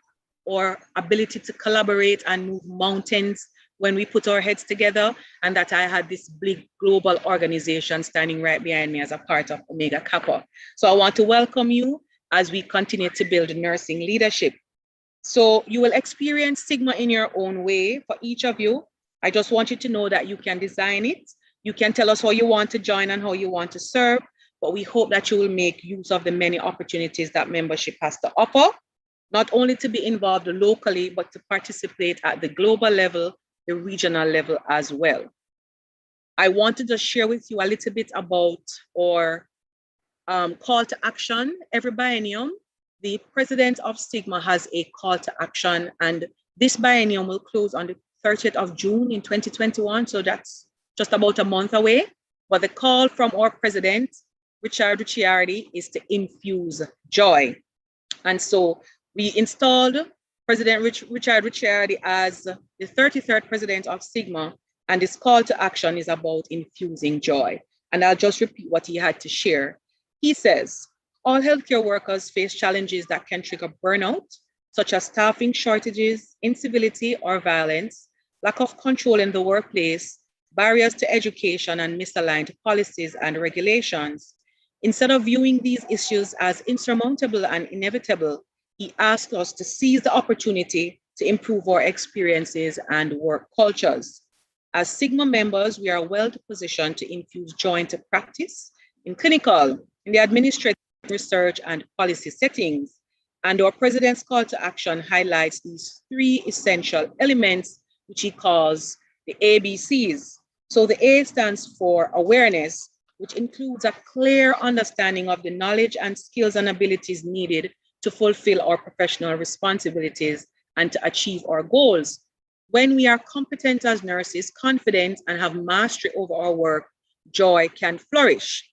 our ability to collaborate and move mountains when we put our heads together, and that I had this big global organization standing right behind me as a part of Omega Kappa. So I want to welcome you as we continue to build nursing leadership. So you will experience Sigma in your own way. For each of you, I just want you to know that you can design it. You can tell us how you want to join and how you want to serve, but we hope that you will make use of the many opportunities that membership has to offer, not only to be involved locally, but to participate at the global level, the regional level as well. I want to just share with you a little bit about our call to action. Every biennium, the president of Sigma has a call to action, and this biennium will close on the 30th of June in 2021, so that's just about a month away. But the call from our president, Richard Ricciardi, is to infuse joy. And so we installed President Richard Ricciardi as the 33rd president of Sigma, and this call to action is about infusing joy. And I'll just repeat what he had to share. He says, All healthcare workers face challenges that can trigger burnout, such as staffing shortages, incivility or violence, lack of control in the workplace, barriers to education, and misaligned policies and regulations. Instead of viewing these issues as insurmountable and inevitable, he asked us to seize the opportunity to improve our experiences and work cultures. As Sigma members, we are well positioned to infuse joy into practice in clinical, in the administrative, research, and policy settings. And our president's call to action highlights these three essential elements, which he calls the ABCs. So the A stands for awareness, which includes a clear understanding of the knowledge and skills and abilities needed to fulfill our professional responsibilities and to achieve our goals. When we are competent as nurses, confident, and have mastery over our work, joy can flourish.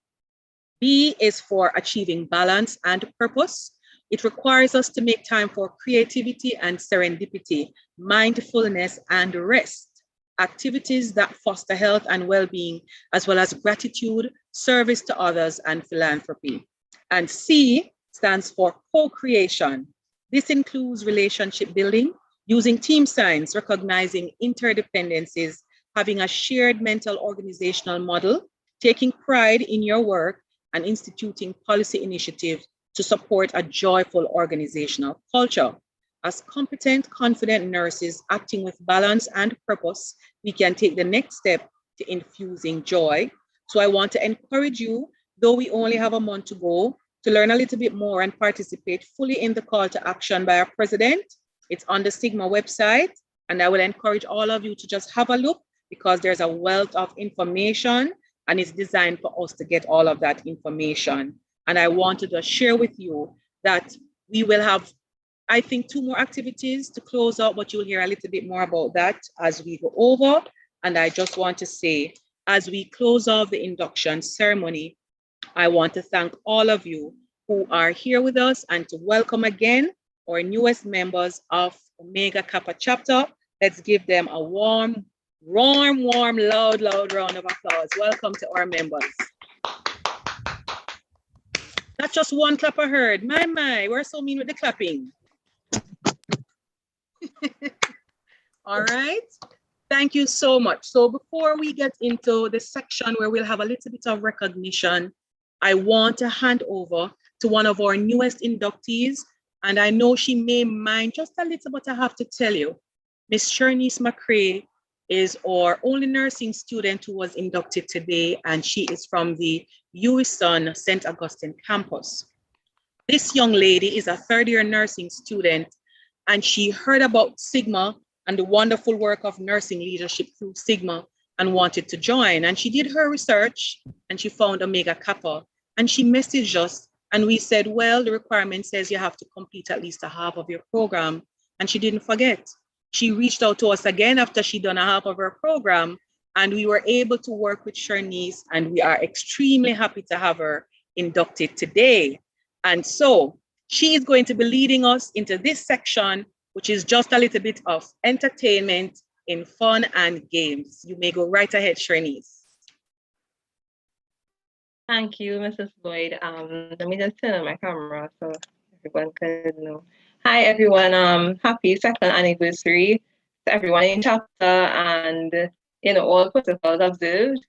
B is for achieving balance and purpose. It requires us to make time for creativity and serendipity, mindfulness, and rest, activities that foster health and well-being, as well as gratitude, service to others, and philanthropy. And C stands for co-creation. This includes relationship building, using team science, recognizing interdependencies, having a shared mental organizational model, taking pride in your work, and instituting policy initiatives to support a joyful organizational culture. As competent, confident nurses acting with balance and purpose, we can take the next step to infusing joy. So I want to encourage you, though we only have a month to go, to learn a little bit more and participate fully in the call to action by our president. It's on the Sigma website, and I will encourage all of you to just have a look because there's a wealth of information and it's designed for us to get all of that information. And I wanted to share with you that we will have, I think, 2 more activities to close out, but you'll hear a little bit more about that as we go over. And I just want to say, as we close off the induction ceremony, I want to thank all of you who are here with us and to welcome again our newest members of Omega Kappa chapter. Let's give them a warm, loud round of applause. Welcome to our members. Not just one clap I heard. My, we're so mean with the clapping. All right. Thank you so much. So before we get into the section where we'll have a little bit of recognition, I want to hand over to one of our newest inductees. And I know she may mind just a little, but I have to tell you, Miss Shernice McCrae is our only nursing student who was inducted today, and she is from the UWISON St. Augustine campus. This young lady is a third-year nursing student, and she heard about Sigma and the wonderful work of nursing leadership through Sigma and wanted to join. And she did her research, and she found Omega Kappa, and she messaged us, and we said, well, the requirement says you have to complete at least a half of your program, and she didn't forget. She reached out to us again after she'd done a half of her program, and we were able to work with Shernice, and we are extremely happy to have her inducted today. And so she is going to be leading us into this section, which is just a little bit of entertainment in fun and games. You may go right ahead, Shernice. Thank you, Mrs. Lloyd. Let me just turn on my camera so everyone could know. Hi, everyone. Happy second anniversary to everyone in chapter and all protocols observed.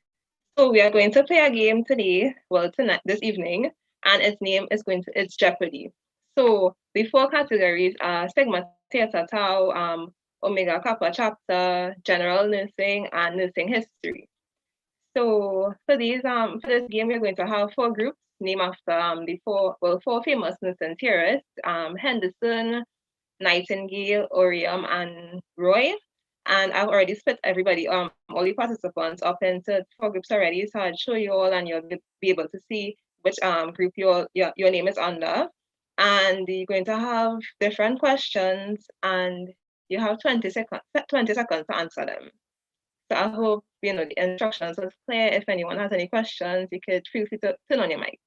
So we are going to play a game today, well, tonight, this evening, and its name is it's Jeopardy. So the 4 categories are Sigma Theta Tau, Omega Kappa chapter, general nursing, and nursing history. So for this game, we're going to have 4 groups named after the 4 famous nursing theorists, Henderson, Nightingale, Orium, and Roy. And I've already split everybody, all the participants up into 4 groups already. So I'll show you all, and you'll be able to see which group your name is under. And you're going to have different questions, and you have 20 seconds to answer them. So I hope the instructions was clear. If anyone has any questions, you could feel free to turn on your mic.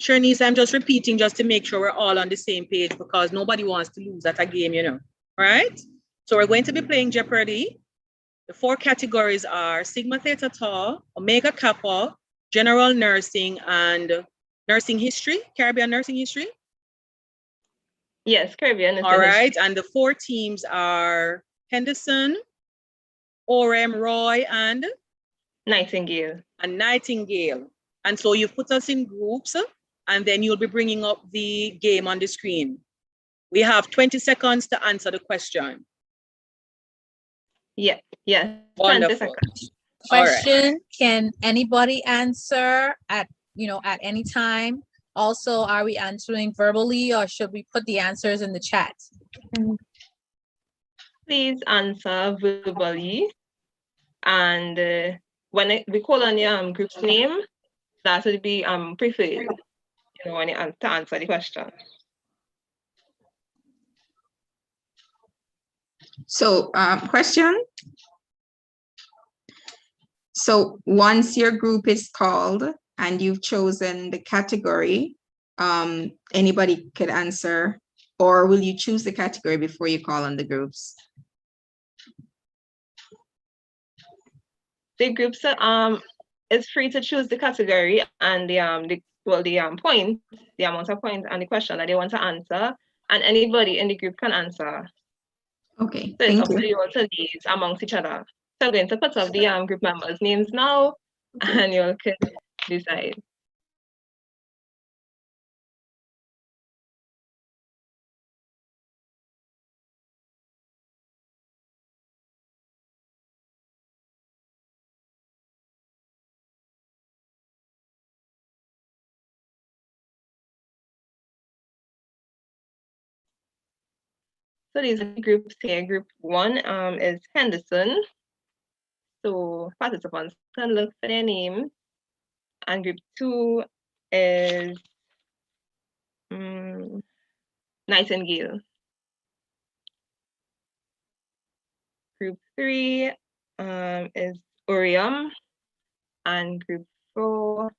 Shernice, I'm just repeating just to make sure we're all on the same page because nobody wants to lose at a game, All right? So we're going to be playing Jeopardy. The 4 categories are Sigma Theta Tau, Omega Kappa, general nursing, and nursing history, Caribbean nursing history. Yes, Caribbean. All right, and the 4 teams are Henderson, Orem, Roy, and Nightingale. And Nightingale. And so you put us in groups, and then you'll be bringing up the game on the screen. We have 20 seconds to answer the question. Yeah, yeah. Wonderful. Question, can anybody answer at any time? Also, are we answering verbally, or should we put the answers in the chat? Please answer verbally. And when we call on your group's name, that would be preferred, when you to answer the question. So, question. So once your group is called and you've chosen the category, anybody could answer, or will you choose the category before you call on the groups? The groups is free to choose the category and the amount of points and the question that they want to answer, and anybody in the group can answer. Okay, so it's thank up you. to you to lead amongst each other. So I'm going to put up the group members' names now, and you can decide. So these are groups here. Group 1 is Henderson. So participants can look for their name. And group 2 is Nightingale. Group 3 is Orium. And group 4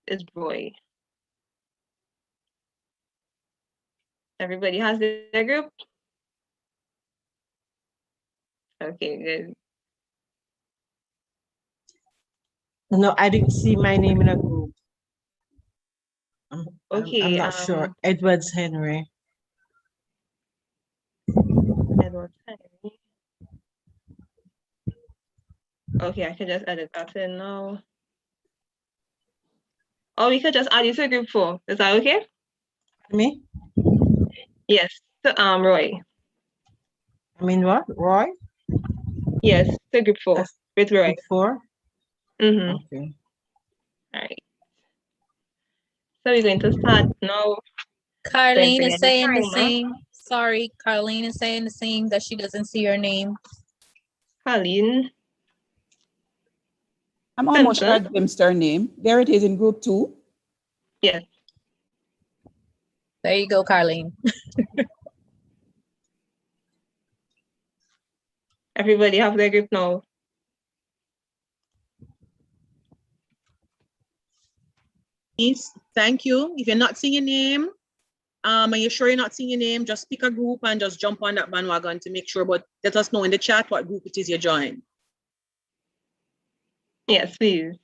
is Roy. Everybody has their group? Okay, good. No, I didn't see my name in a group. Okay. I'm not sure. Edwards Henry. Edwards Henry. Okay, I can just edit that in now. Or we could just add you to group 4. Is that okay? Me? Yes, to Roy. I mean what? Roy? Yes, to group 4 with Roy. Group 4? Mm-hmm. Okay. All right. So we're going to start now. Carlene is saying the same. Sorry, Carlene is saying the same, that she doesn't see her name. Carlene. I'm almost sure I glimpsed her name. There it is in group 2. Yes. There you go, Carlene. Everybody have their group now. Please, thank you. If you're not seeing your name, and you're sure you're not seeing your name, just pick a group and just jump on that bandwagon to make sure, but let us know in the chat what group it is you join. Yes, please.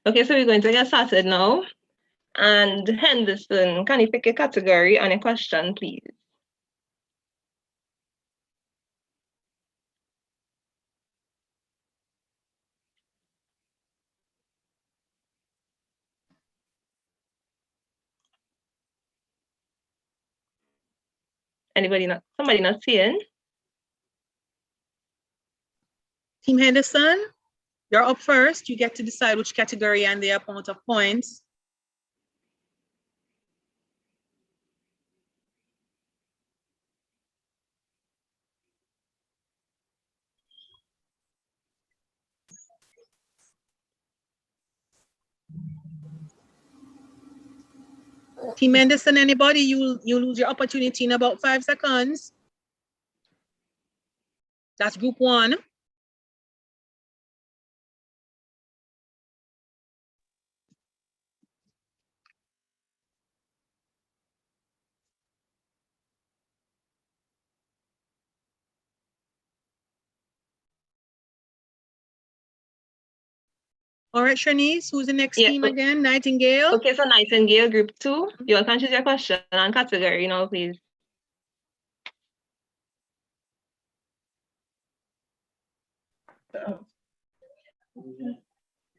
Okay, so we're going to get started now. And Henderson, can you pick a category and a question, please? Somebody not seeing? Team Henderson, you're up first. You get to decide which category and the amount of points. Team Henderson, anybody? You lose your opportunity in about 5 seconds. That's group 1. All right, Shanice, who's the next Yeah, team again? Nightingale? Okay, so Nightingale, group 2. You all can choose your question and category now, please.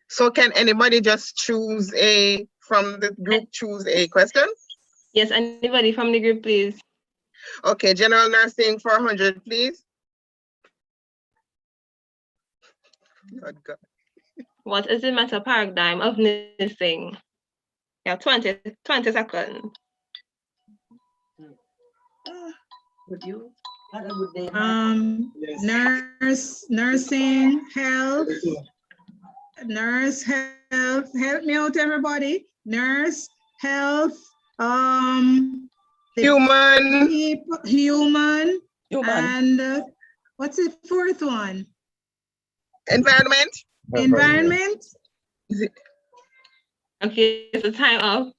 So can anybody just choose from the group, choose a question? Yes, anybody from the group, please. Okay, general nursing 400, please. God. What is the meta paradigm of nursing? Yeah, 20 seconds. Nursing, health, help me out, everybody. Nurse, health, human, human, and what's the fourth one? Environment. Environment. Okay, so time up.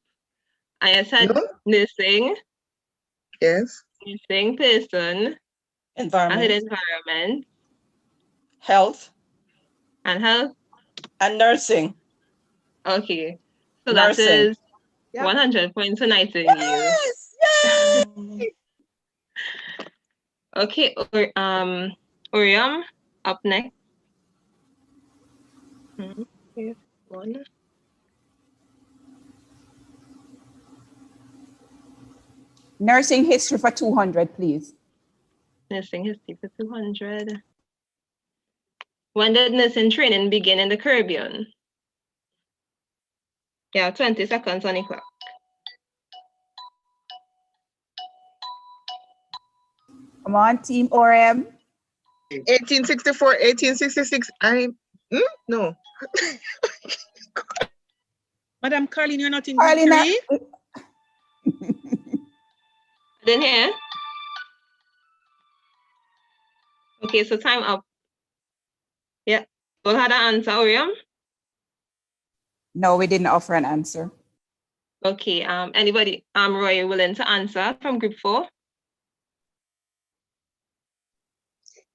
I said nursing. Yes. Nursing, person. Environment. Health. And health. And nursing. Okay. So Nursing. that is Yeah. 100 points to Nightingale. Yes! Yay! Okay, Uriam, up next. Here's one. Nursing history for 200, please. Nursing history for 200. When did nursing training begin in the Caribbean? Yeah, 20 seconds on the clock. Come on, Team ORM. 1864, 1866. No. Madam Carlin, you're not in Carlin, group 3? Didn't hear? Okay, so time up. Yeah. All had an answer, Uriam? No, we didn't offer an answer. Okay, anybody, Roy, willing to answer from group 4?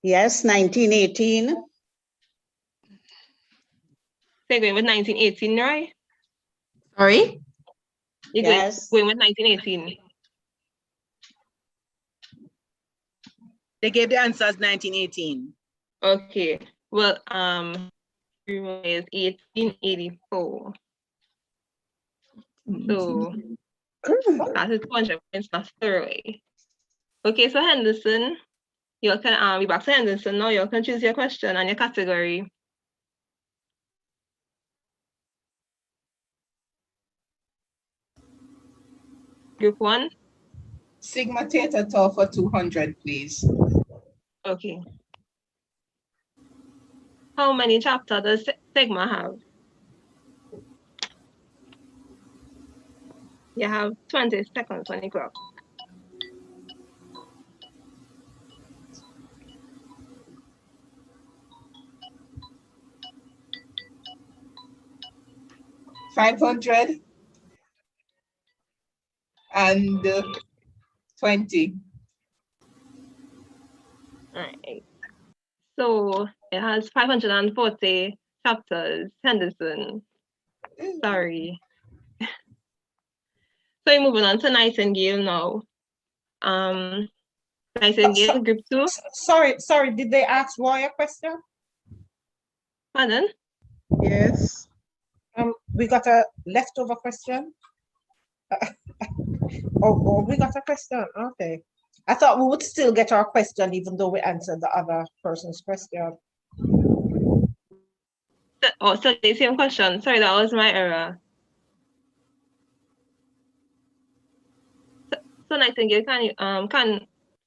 Yes, 1918. They're going with 1918, Roy? Sorry? You're Yes. going with 1918. They gave the answer as 1918. Okay. Well, is 1884. So that is 200 points, not thoroughly. Okay, so Henderson, you can be back to Henderson now. You can choose your question and your category. Group 1. Sigma Theta Tau for 200, please. Okay. How many chapters does Sigma have? You have 20 seconds on the clock. $520. All right. So it has 540 chapters, Henderson. Sorry. So you're moving on to Nightingale now. Nightingale, group 2. Sorry, did they ask Roy a question? Pardon? Yes. We got a leftover question. Oh, we got a question. Okay. I thought we would still get our question even though we answered the other person's question. Oh, so the same question. Sorry, that was my error. So Nightingale, can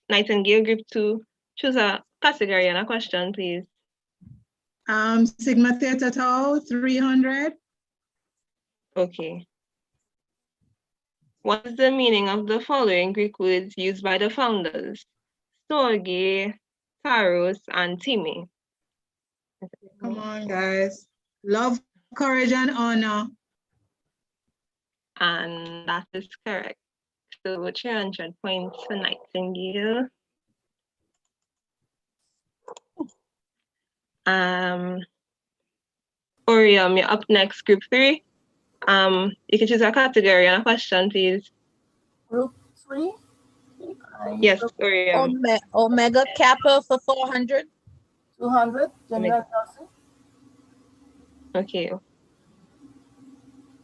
Nightingale group 2 choose a category and a question, please? Sigma Theta Tau, 300. Okay. What is the meaning of the following Greek words used by the founders? Storge, Taros, and Timi. Come on, guys. Love, courage, and honor. And that is correct. So 300 points for Nightingale. Orium, you're up next, group 3. You can choose a category and a question, please. Group 3? Yes, Orium. Omega Kappa for 400. 200, general nursing. Okay.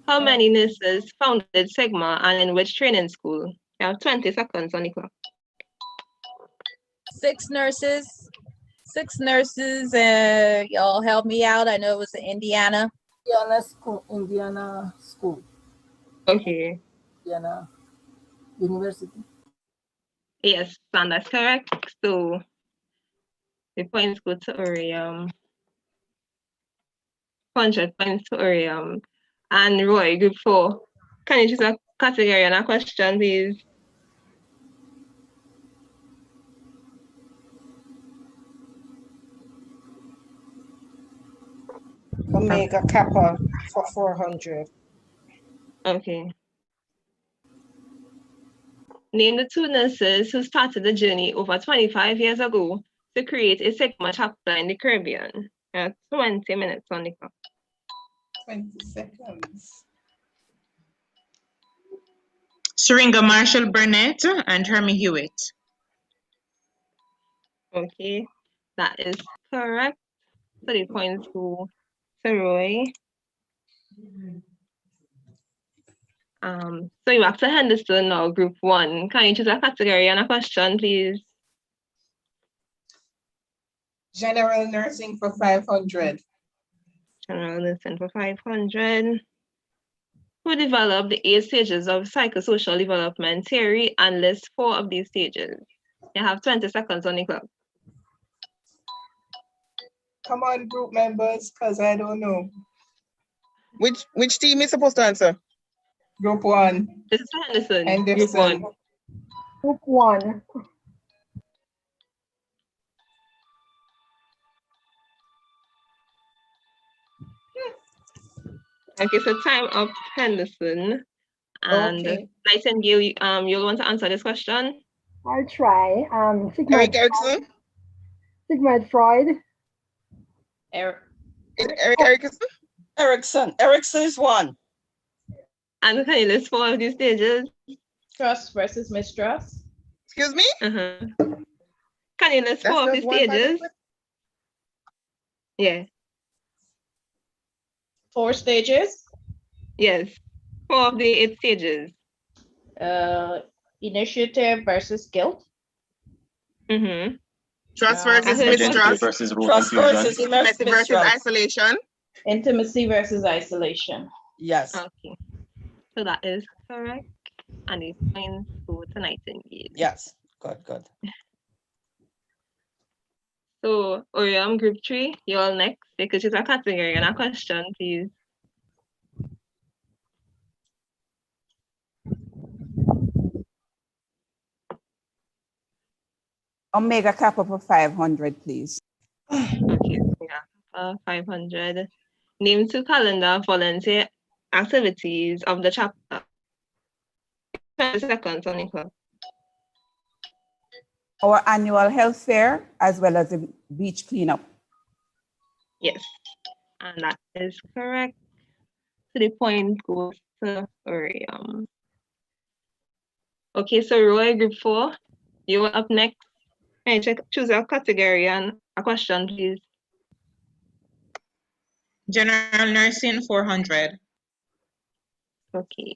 How many nurses founded Sigma and in which training school? You have 20 seconds on the clock. 6 nurses. 6 nurses. Y'all help me out. I know it was in Indiana. Indiana school. Okay. Indiana University. Yes, and that's correct. So the points go to Orium. 100 points to Orium. And Roy, group 4. Can you choose a category and a question, please? Omega Kappa for 400. Okay. Name the 2 nurses who started the journey over 25 years ago to create a Sigma chapter in the Caribbean. 20 minutes on the clock. 20 seconds. Syringa Marshall Burnett and Hermie Hewitt. Okay, that is correct. 30 points to Roy. So you're back to Henderson now, group 1. Can you choose a category and a question, please? General nursing for 500. General nursing for 500. Who developed the 8 stages of psychosocial development theory and list 4 of these stages? You have 20 seconds on the clock. Come on, group members, because I don't know. Which team is supposed to answer? Group 1. This is Henderson. Henderson. Group 1. Group 1. Okay, so time up, Henderson. And Okay. Nightingale, you'll want to answer this question? I'll try. Eric Erickson? Sigmund Freud. Eric Erickson? Erickson is 1. And can you list 4 of these stages? Trust versus mistrust. Excuse me? Can you list 4 of these stages? Yeah. 4 stages. Yes. 4 of the 8 stages. Initiative versus guilt. Trust versus mistrust. Trust versus intimacy versus mistrust. isolation. Intimacy versus isolation. Yes. Okay. So that is correct. And these points go to Nightingale. Yes. Good. So Orium, group 3, you're all next. You could choose a category and a question, please. Omega Kappa for 500, please. Okay, yeah, 500. Name 2 calendar volunteer activities of the chapter. 20 seconds on the clock. Our annual health fair, as well as the beach cleanup. Yes, and that is correct. So the point goes to Orium. Okay, so Roy, group 4, you are up next. Can you choose a category and a question, please? General nursing 400. Okay.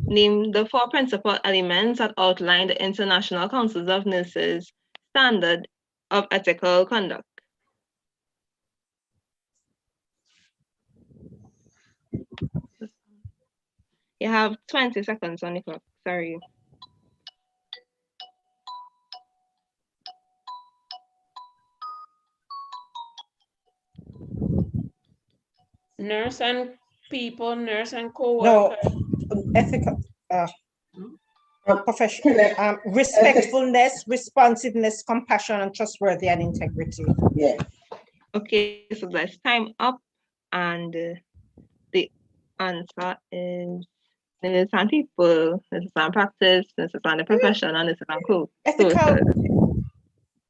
Name the 4 principal elements that outline the International Councils of Nurses Standard of Ethical Conduct. You have 20 seconds on the clock. Sorry. Nurse and people, nurse and co-worker. No, ethical, professional, respectfulness, responsiveness, compassion, and trustworthy and integrity. Yeah. Okay, so that's time up, and the answer is nurse and people, nurses and practice, nurses and the profession, and nurses and co. Ethical.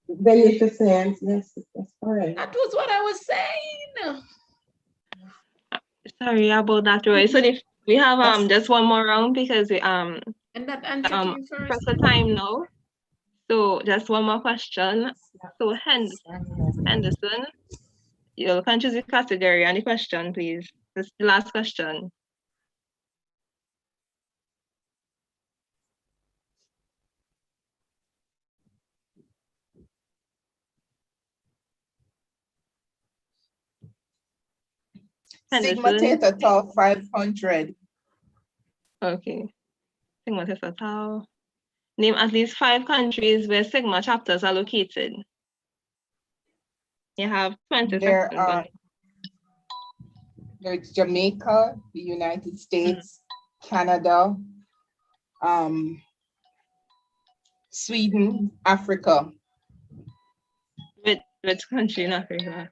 Beneficence, yes, that's correct. That was what I was saying. Sorry about that, Roy. So if we have just one more round because we And that answer came first. press the time now. So just one more question. So Henderson, you can choose the category and the question, please. This is the last question. Sigma Theta Tau 500. Okay. Sigma Theta Tau. Name at least 5 countries where Sigma chapters are located. You have 20 seconds. There's Jamaica, the United States, Canada, Sweden, Africa. Which country in Africa?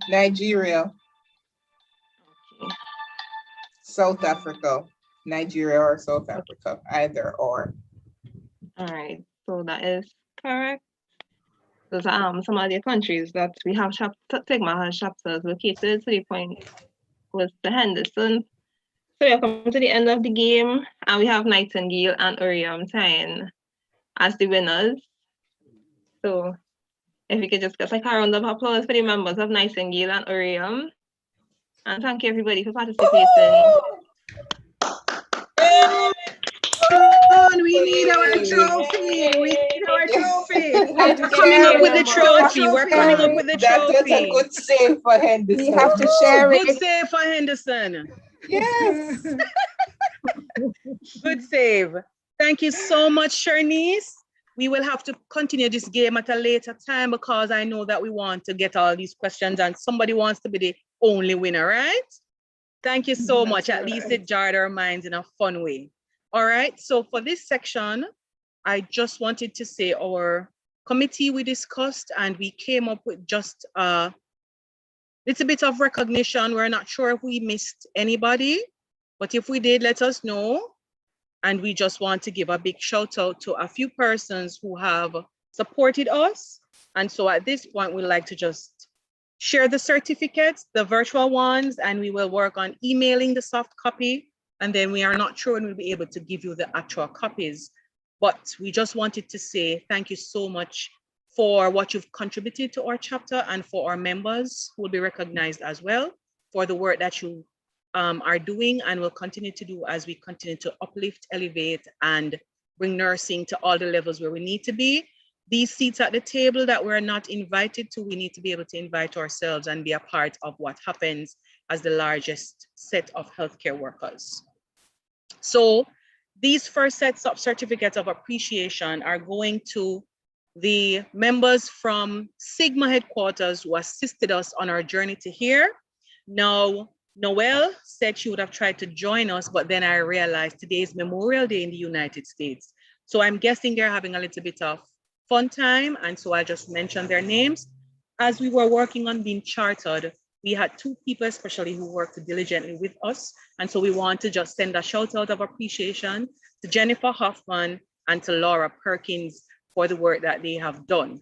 Nigeria. Okay. South Africa, Nigeria or South Africa, either or. All right, so that is correct. Those are some of the countries that we have Sigma has chapters located. So the point was the Henderson. So we have come to the end of the game, and we have Nightingale and Uriam tying as the winners. So if we could just get like a round of applause for the members of Nightingale and Uriam. And thank you everybody for participating. We need our trophy. We need our trophy. We're coming up with the trophy. We're coming up with the trophy. That was a good save for Henderson. We have to share it. Good save for Henderson. Yes. Good save. Thank you so much, Sharnice. We will have to continue this game at a later time because I know that we want to get all these questions and somebody wants to be the only winner, right? Thank you so much. At least it jarred our minds in a fun way. All right, so for this section, I just wanted to say our committee we discussed and we came up with just a little bit of recognition. We're not sure if we missed anybody, but if we did, let us know. And we just want to give a big shout out to a few persons who have supported us. And so at this point, we'd like to just share the certificates, the virtual ones, and we will work on emailing the soft copy. And then we are not sure when we'll be able to give you the actual copies. But we just wanted to say thank you so much for what you've contributed to our chapter and for our members who will be recognized as well for the work that you are doing and will continue to do as we continue to uplift, elevate, and bring nursing to all the levels where we need to be. These seats at the table that we're not invited to, we need to be able to invite ourselves and be a part of what happens as the largest set of healthcare workers. So these first sets of certificates of appreciation are going to the members from Sigma headquarters who assisted us on our journey to here. Now, Noelle said she would have tried to join us, but then I realized today is Memorial Day in the United States. So I'm guessing they're having a little bit of fun time. And so I just mentioned their names. As we were working on being chartered, we had 2 people especially who worked diligently with us. And so we want to just send a shout out of appreciation to Jennifer Hoffman and to Laura Perkins for the work that they have done.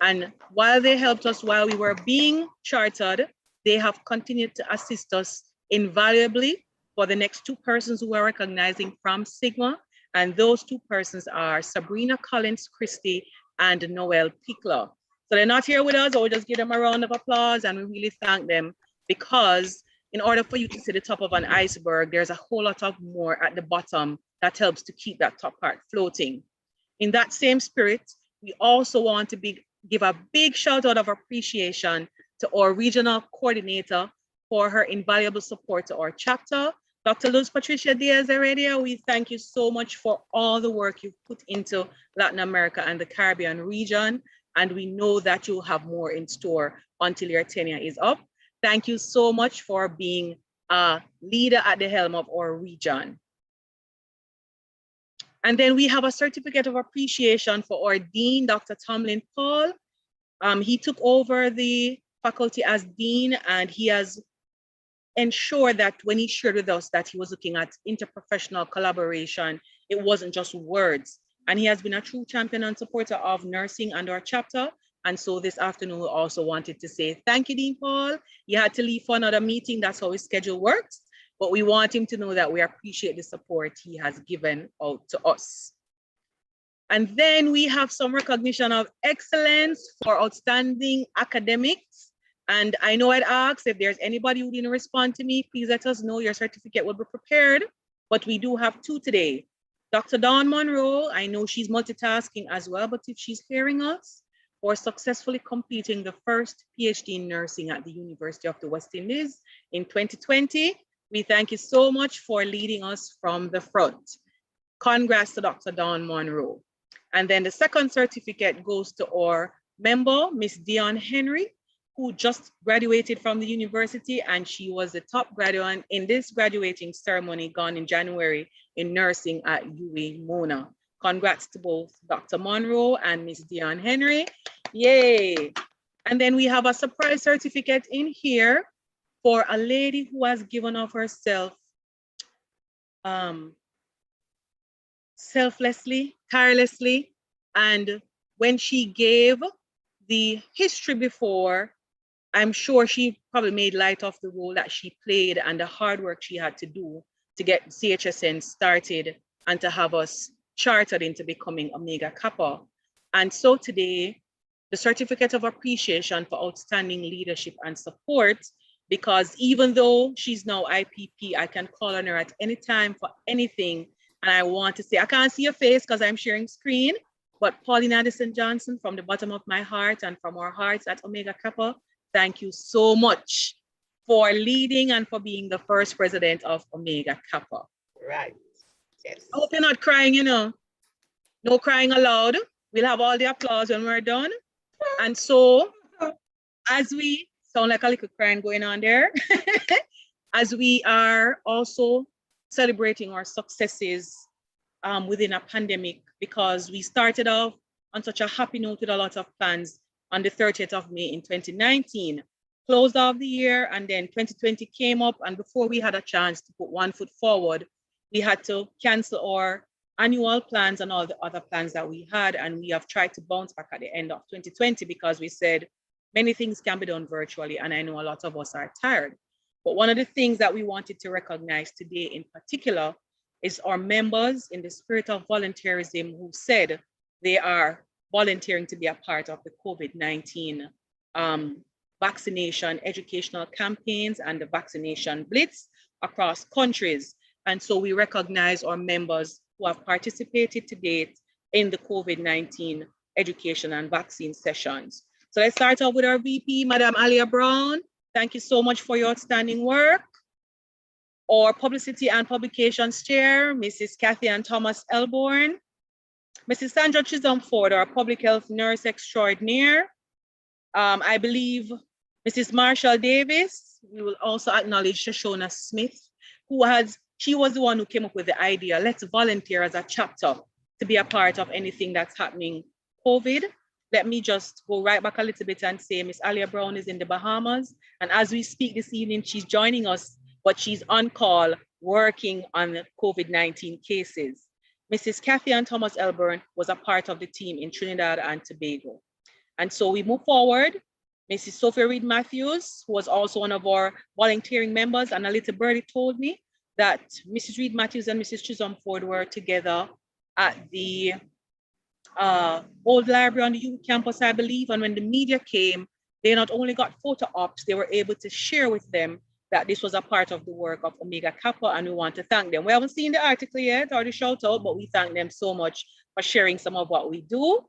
And while they helped us while we were being chartered, they have continued to assist us invaluably for the next 2 persons who are recognizing from Sigma. And those 2 persons are Sabrina Collins Christie and Noelle Pickler. So they're not here with us, so we'll just give them a round of applause and we really thank them because in order for you to see the top of an iceberg, there's a whole lot of more at the bottom that helps to keep that top part floating. In that same spirit, we also want to give a big shout out of appreciation to our regional coordinator for her invaluable support to our chapter. Dr. Luz Patricia Diaz-Heredia, we thank you so much for all the work you've put into Latin America and the Caribbean region. And we know that you'll have more in store until your tenure is up. Thank you so much for being a leader at the helm of our region. And then we have a certificate of appreciation for our Dean, Dr. Tomlin Paul. He took over the faculty as Dean and he has ensured that when he shared with us that he was looking at interprofessional collaboration, it wasn't just words. and he has been a true champion and supporter of nursing and our chapter. And so this afternoon, we also wanted to say thank you, Dean Paul. He had to leave for another meeting. That's how his schedule works. But we want him to know that we appreciate the support he has given out to us. And then we have some recognition of excellence for outstanding academics. And I know I'd ask if there's anybody who didn't respond to me, please let us know. Your certificate will be prepared. But we do have two today. Dr. Dawn Monroe, I know she's multitasking as well, but if she's hearing us, for successfully completing the first PhD in nursing at the University of the West Indies in 2020. We thank you so much for leading us from the front. Congrats to Dr. Dawn Monroe. And then the second certificate goes to our member, Miss Dion Henry, who just graduated from the university, and she was the top graduate in this graduating ceremony gone in January in nursing at UA Mona. Congrats to both Dr. Monroe and Miss Dion Henry. Yay. And then we have a surprise certificate in here for a lady who has given of herself selflessly, tirelessly. And when she gave the history before, I'm sure she probably made light of the role that she played and the hard work she had to do to get CHSN started and to have us chartered into becoming Omega Kappa. And so today, the certificate of appreciation for outstanding leadership and support, because even though she's now IPP, I can call on her at any time for anything. And I want to say, I can't see your face because I'm sharing screen, but Pauline Addison Johnson, from the bottom of my heart and from our hearts at Omega Kappa, thank you so much for leading and for being the first president of Omega Kappa. Right. Yes. I hope you're not crying, you know. No crying aloud. We'll have all the applause when we're done. And so, as we sound like a little crying going on there, as we are also celebrating our successes within a pandemic, because we started off on such a happy note with a lot of plans on the 30th of May in 2019, closed off the year, and then 2020 came up, and before we had a chance to put one foot forward, we had to cancel our annual plans and all the other plans that we had, and we have tried to bounce back at the end of 2020 because we said many things can be done virtually, and I know a lot of us are tired. But one of the things that we wanted to recognize today in particular is our members in the spirit of volunteerism who said they are volunteering to be a part of the COVID-19 vaccination educational campaigns and the vaccination blitz across countries. And so we recognize our members who have participated to date in the COVID-19 education and vaccine sessions. So let's start off with our VP, Madam Alia Brown. Thank you so much for your outstanding work. Our Publicity and Publications Chair, Mrs. Kathy Ann Thomas Elborn. Mrs. Sandra Chisholm Ford, our Public Health Nurse Extraordinaire. I believe Mrs. Marshall Davis. We will also acknowledge Shoshona Smith, she was the one who came up with the idea, let's volunteer as a chapter to be a part of anything that's happening COVID. Let me just go right back a little bit and say Miss Alia Brown is in the Bahamas. And as we speak this evening, she's joining us, but she's on call working on COVID-19 cases. Mrs. Kathy Ann Thomas Elburn was a part of the team in Trinidad and Tobago. And so we move forward. Mrs. Sophia Reed Matthews, who was also one of our volunteering members, and a little birdie told me that Mrs. Reed Matthews and Mrs. Chisholm Ford were together at the old library on the youth campus, I believe. And when the media came, they not only got photo ops, they were able to share with them that this was a part of the work of Omega Kappa, and we want to thank them. We haven't seen the article yet or the shout out, but we thank them so much for sharing some of what we do.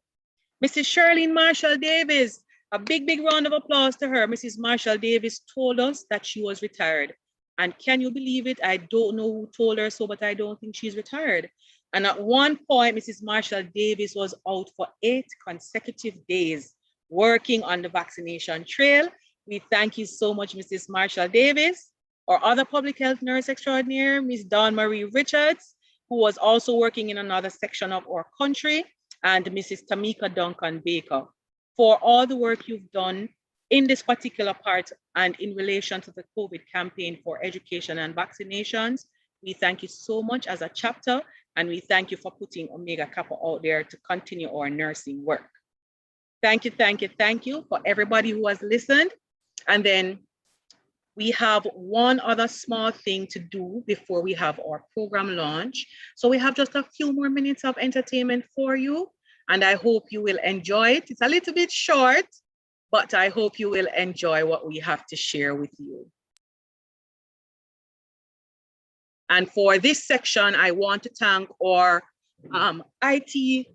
Mrs. Shirlene Marshall Davis, a big, big round of applause to her. Mrs. Marshall Davis told us that she was retired. And can you believe it? I don't know who told her so, but I don't think she's retired. And at one point, Mrs. Marshall Davis was out for 8 consecutive days working on the vaccination trail. We thank you so much, Mrs. Marshall Davis. Our other public health nurse extraordinaire, Ms. Dawn Marie Richards, who was also working in another section of our country, and Mrs. Tamika Duncan Baker, for all the work you've done in this particular part and in relation to the COVID campaign for education and vaccinations. We thank you so much as a chapter, And we thank you for putting Omega Kappa out there to continue our nursing work. Thank you, thank you, thank you for everybody who has listened. And then we have one other small thing to do before we have our program launch. So we have just a few more minutes of entertainment for you, and I hope you will enjoy it. It's a little bit short, but I hope you will enjoy what we have to share with you. And for this section, I want to thank our IT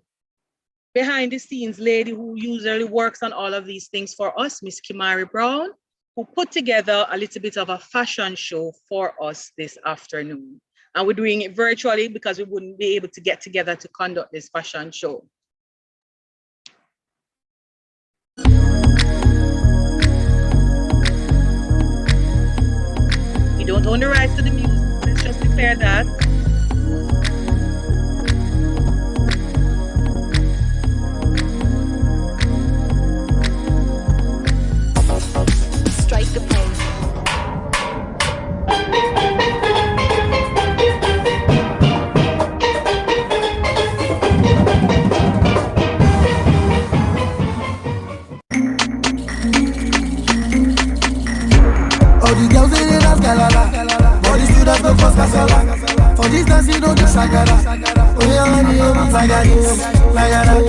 behind the scenes lady who usually works on all of these things for us, Miss Kimari Brown, who put together a little bit of a fashion show for us this afternoon. And we're doing it virtually because we wouldn't be able to get together to conduct this fashion show. We don't own the rights to the music, let's just declare that. Strike the pose. All the girls in the dance galala, all the students go for casala. For this dance you don't do shagara. Oh yeah, honey, like a this, like a that,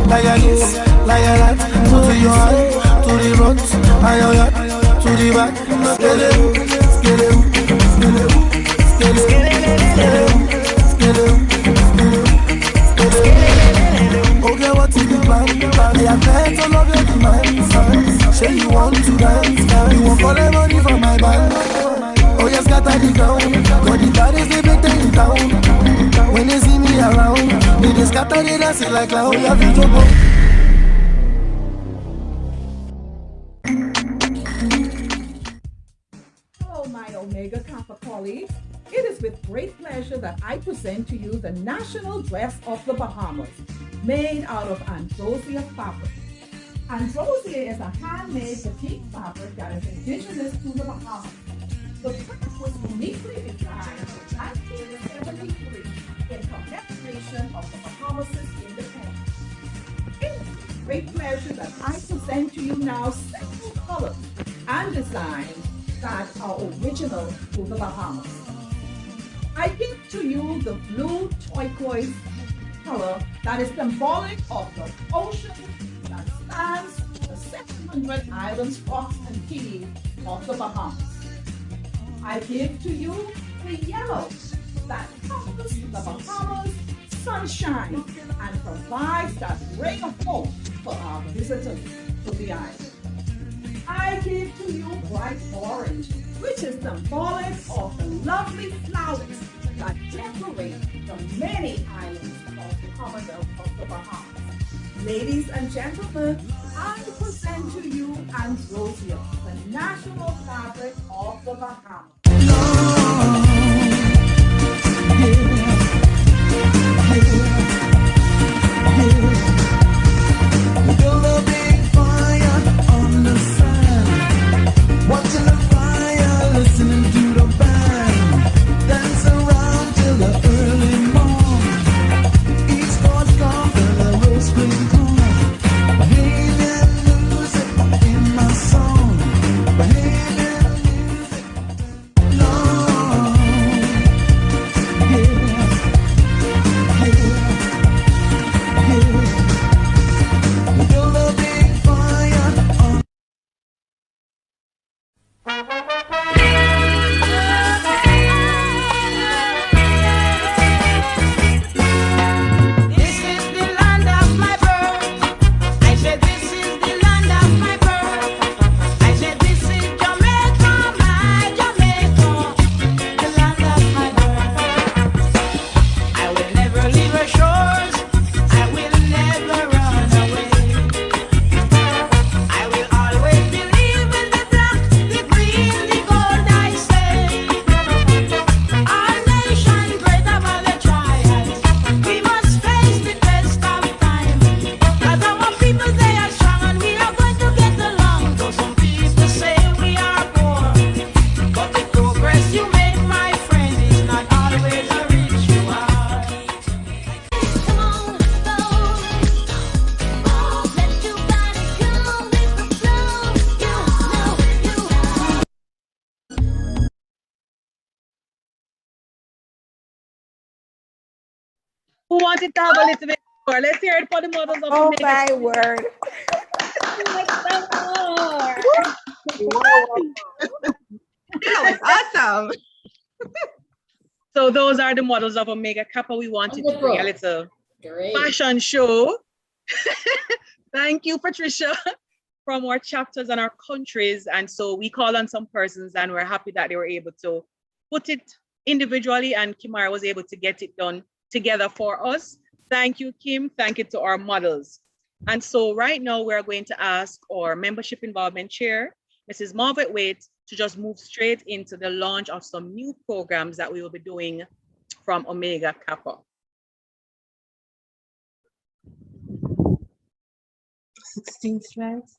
like a this, like a that. To your hand, to the front, and your yard, to the back. Skele, skele, skele, skele, skele, skele. Okay, what's in the plan? I am there to love your demands. Say you want to dance, you want all the money from my band. Oh yes, scatter the ground, got the baddest they big thing in town. When they see me around, they just scatter the dance like clown. You have to go. Hello, my Omega Kappa colleagues. It is with great pleasure that I present to you the national dress of the Bahamas, made out of androsia fabric. Androsia is a handmade petite fabric that is indigenous to the Bahamas. The print was uniquely designed in 1973 in commemoration of the Bahamas' independence. It is with great pleasure that I present to you now several colors and designs that are original to the Bahamas. I give to you the blue turquoise color that is symbolic of the ocean that spans the 700 islands, rocks, and keys of the Bahamas. I give to you the yellow that covers the Bahamas sunshine and provides that ray of hope for our visitors to the island. I give to you bright orange, which is symbolic of the lovely flowers that decorate the many islands of the Commonwealth of the Bahamas. Ladies and gentlemen, I present to you androsia, the national fabric of the Bahamas. Build a big fire on the sand, watching the fire, listening to the band, dance around till the early morn. Each thought comes and the rose spring comes, behaving music in my song, behaving music. wanted to have a little bit more? Let's hear it for the models of Oh Omega. my word. That was awesome. So those are the models of Omega Kappa. We wanted to bring a little fashion show. Thank you, Patricia, from our chapters and our countries. And so we call on some persons and we're happy that they were able to put it individually and Kimara was able to get it done together for us. Thank you, Kim. Thank you to our models. And so right now we're going to ask our membership involvement chair, Mrs. Margaret Waite, to just move straight into the launch of some new programs that we will be doing from Omega Kappa. 16 slides.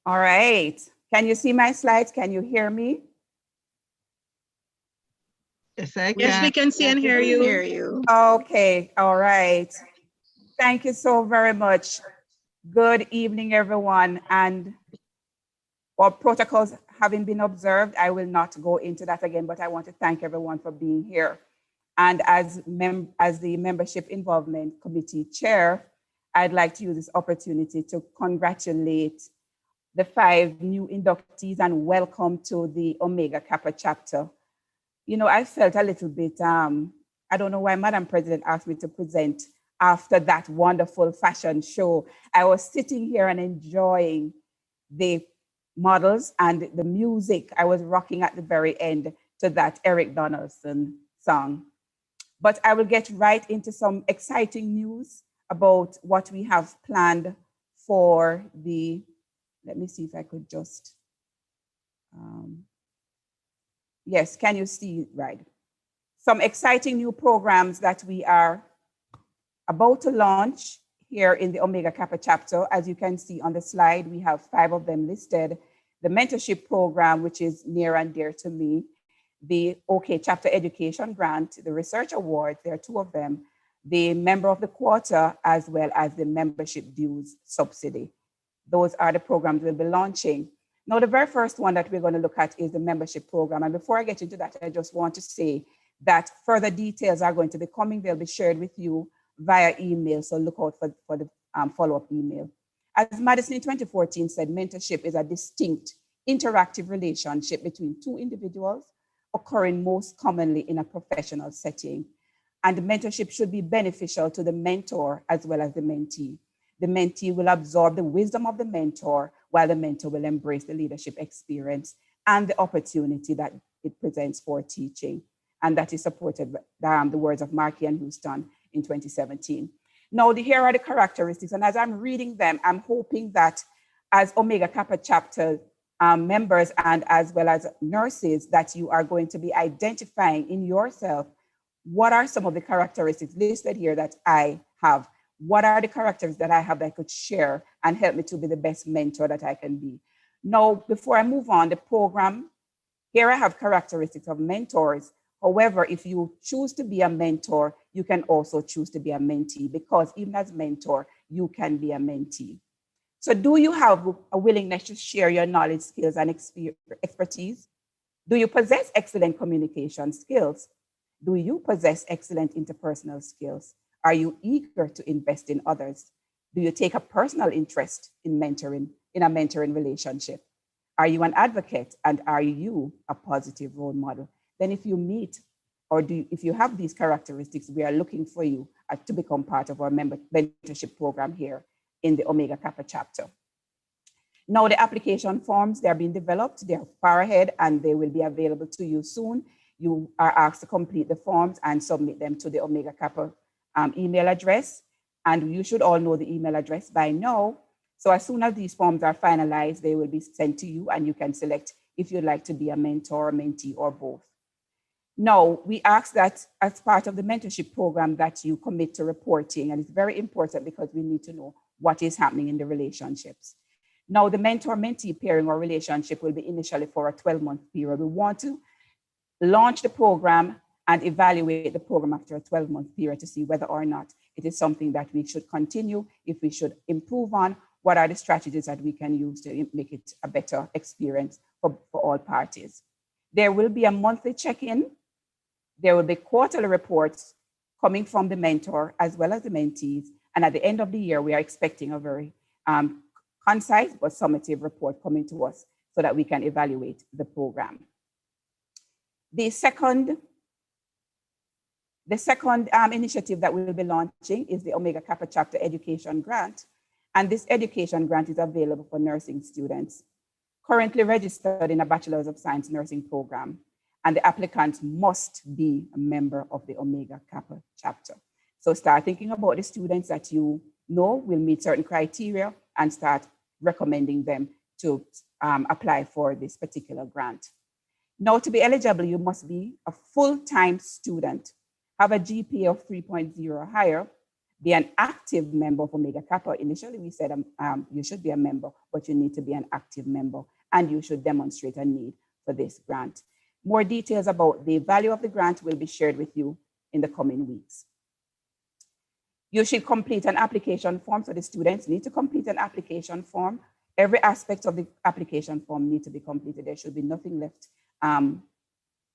All right. Can you see my slides? Can you hear me? Yes, I can. Yes, we can see and hear you. Okay. All right. Thank you so very much. Good evening, everyone. And while protocols having been observed, I will not go into that again, but I want to thank everyone for being here. And as the Membership Involvement Committee Chair, I'd like to use this opportunity to congratulate the 5 new inductees and welcome to the Omega Kappa chapter. You know, I felt a little bit, I don't know why Madam President asked me to present after that wonderful fashion show. I was sitting here and enjoying the models and the music. I was rocking at the very end to that Eric Donaldson song. But I will get right into some exciting news about what we have planned for the, let me see if I could just, yes, can you see, right? Some exciting new programs that we are about to launch here in the Omega Kappa chapter. As you can see on the slide, we have 5 of them listed. The mentorship program, which is near and dear to me, the OK Chapter Education Grant, the Research Award, there are 2 of them, the Member of the Quarter, as well as the Membership Dues Subsidy. Those are the programs we'll be launching. Now, the very first one that we're going to look at is the membership program. And before I get into that, I just want to say that further details are going to be coming. They'll be shared with you via email, so look out for the follow-up email. As Madison in 2014 said, mentorship is a distinct, interactive relationship between 2 individuals occurring most commonly in a professional setting. And mentorship should be beneficial to the mentor as well as the mentee. The mentee will absorb the wisdom of the mentor, while the mentor will embrace the leadership experience and the opportunity that it presents for teaching. And that is supported by the words of Markey and Houston in 2017. Now, here are the characteristics. And as I'm reading them, I'm hoping that as Omega Kappa chapter members and as well as nurses, that you are going to be identifying in yourself what are some of the characteristics listed here that I have. What are the characteristics that I have that I could share and help me to be the best mentor that I can be? Now, before I move on, the program, here I have characteristics of mentors. However, if you choose to be a mentor, you can also choose to be a mentee, because even as mentor, you can be a mentee. So do you have a willingness to share your knowledge, skills, and expertise? Do you possess excellent communication skills? Do you possess excellent interpersonal skills? Are you eager to invest in others? Do you take a personal interest in mentoring, in a mentoring relationship? Are you an advocate, and are you a positive role model? Then if you meet, or if you have these characteristics, we are looking for you to become part of our mentorship program here in the Omega Kappa chapter. Now the application forms, they're being developed, they're far ahead, and they will be available to you soon. You are asked to complete the forms and submit them to the Omega Kappa email address. And you should all know the email address by now. So as soon as these forms are finalized, they will be sent to you and you can select if you'd like to be a mentor, mentee, or both. Now, we ask that as part of the mentorship program that you commit to reporting, and it's very important because we need to know what is happening in the relationships. Now, the mentor-mentee pairing or relationship will be initially for a 12-month period. We want to launch the program and evaluate the program after a 12-month period to see whether or not it is something that we should continue, if we should improve on, what are the strategies that we can use to make it a better experience for all parties. There will be a monthly check-in. There will be quarterly reports coming from the mentor as well as the mentees. And at the end of the year, we are expecting a very concise but summative report coming to us so that we can evaluate the program. The second initiative that we will be launching is the Omega Kappa Chapter Education Grant. And this education grant is available for nursing students currently registered in a Bachelor's of Science nursing program. And the applicants must be a member of the Omega Kappa chapter. So start thinking about the students that you know will meet certain criteria and start recommending them to apply for this particular grant. Now, to be eligible, you must be a full-time student, have a GPA of 3.0 or higher, be an active member of Omega Kappa. Initially, we said you should be a member, but you need to be an active member, and you should demonstrate a need for this grant. More details about the value of the grant will be shared with you in the coming weeks. You should complete an application form. So the students need to complete an application form. Every aspect of the application form needs to be completed. There should be nothing left,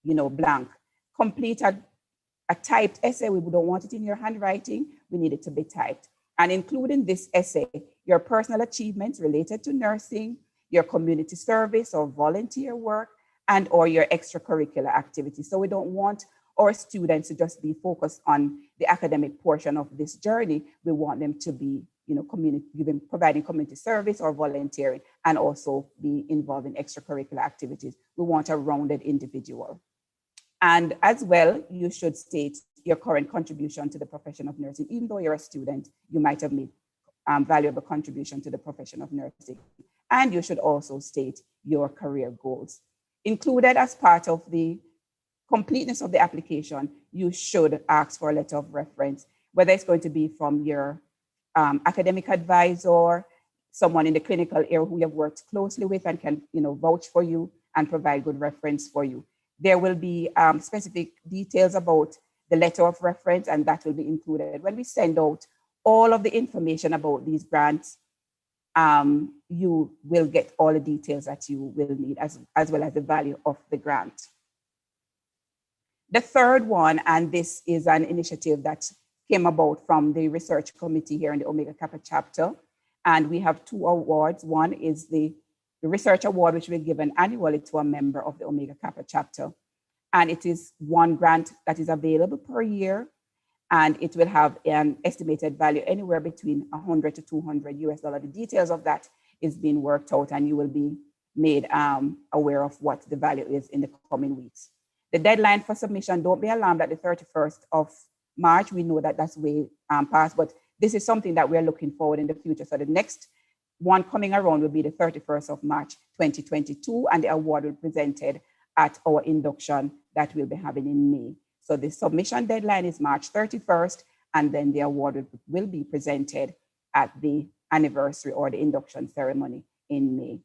blank. Complete a typed essay. We don't want it in your handwriting. We need it to be typed. And including this essay, your personal achievements related to nursing, your community service or volunteer work, and or your extracurricular activities. So we don't want our students to just be focused on the academic portion of this journey. We want them to be, providing community service or volunteering, and also be involved in extracurricular activities. We want a rounded individual. And as well, you should state your current contribution to the profession of nursing. Even though you're a student, you might have made valuable contribution to the profession of nursing. And you should also state your career goals. Included as part of the completeness of the application, you should ask for a letter of reference, whether it's going to be from your academic advisor, someone in the clinical area who you have worked closely with and can vouch for you and provide good reference for you. There will be specific details about the letter of reference, and that will be included. When we send out all of the information about these grants, you will get all the details that you will need, as well as the value of the grant. The third one, and this is an initiative that came about from the research committee here in the Omega Kappa chapter, and we have two awards. One is the research award, which will be given annually to a member of the Omega Kappa chapter, and it is one grant that is available per year, and it will have an estimated value anywhere between $100 to $200 US. The details of that is being worked out, and you will be made aware of what the value is in the coming weeks. The deadline for submission, don't be alarmed at the 31st of March. We know that that's way past, but this is something that we're looking forward in the future. So the next one coming around will be the 31st of March, 2022, and the award will be presented at our induction that we'll be having in May. So the submission deadline is March 31st, and then the award will be presented at the anniversary or the induction ceremony in May.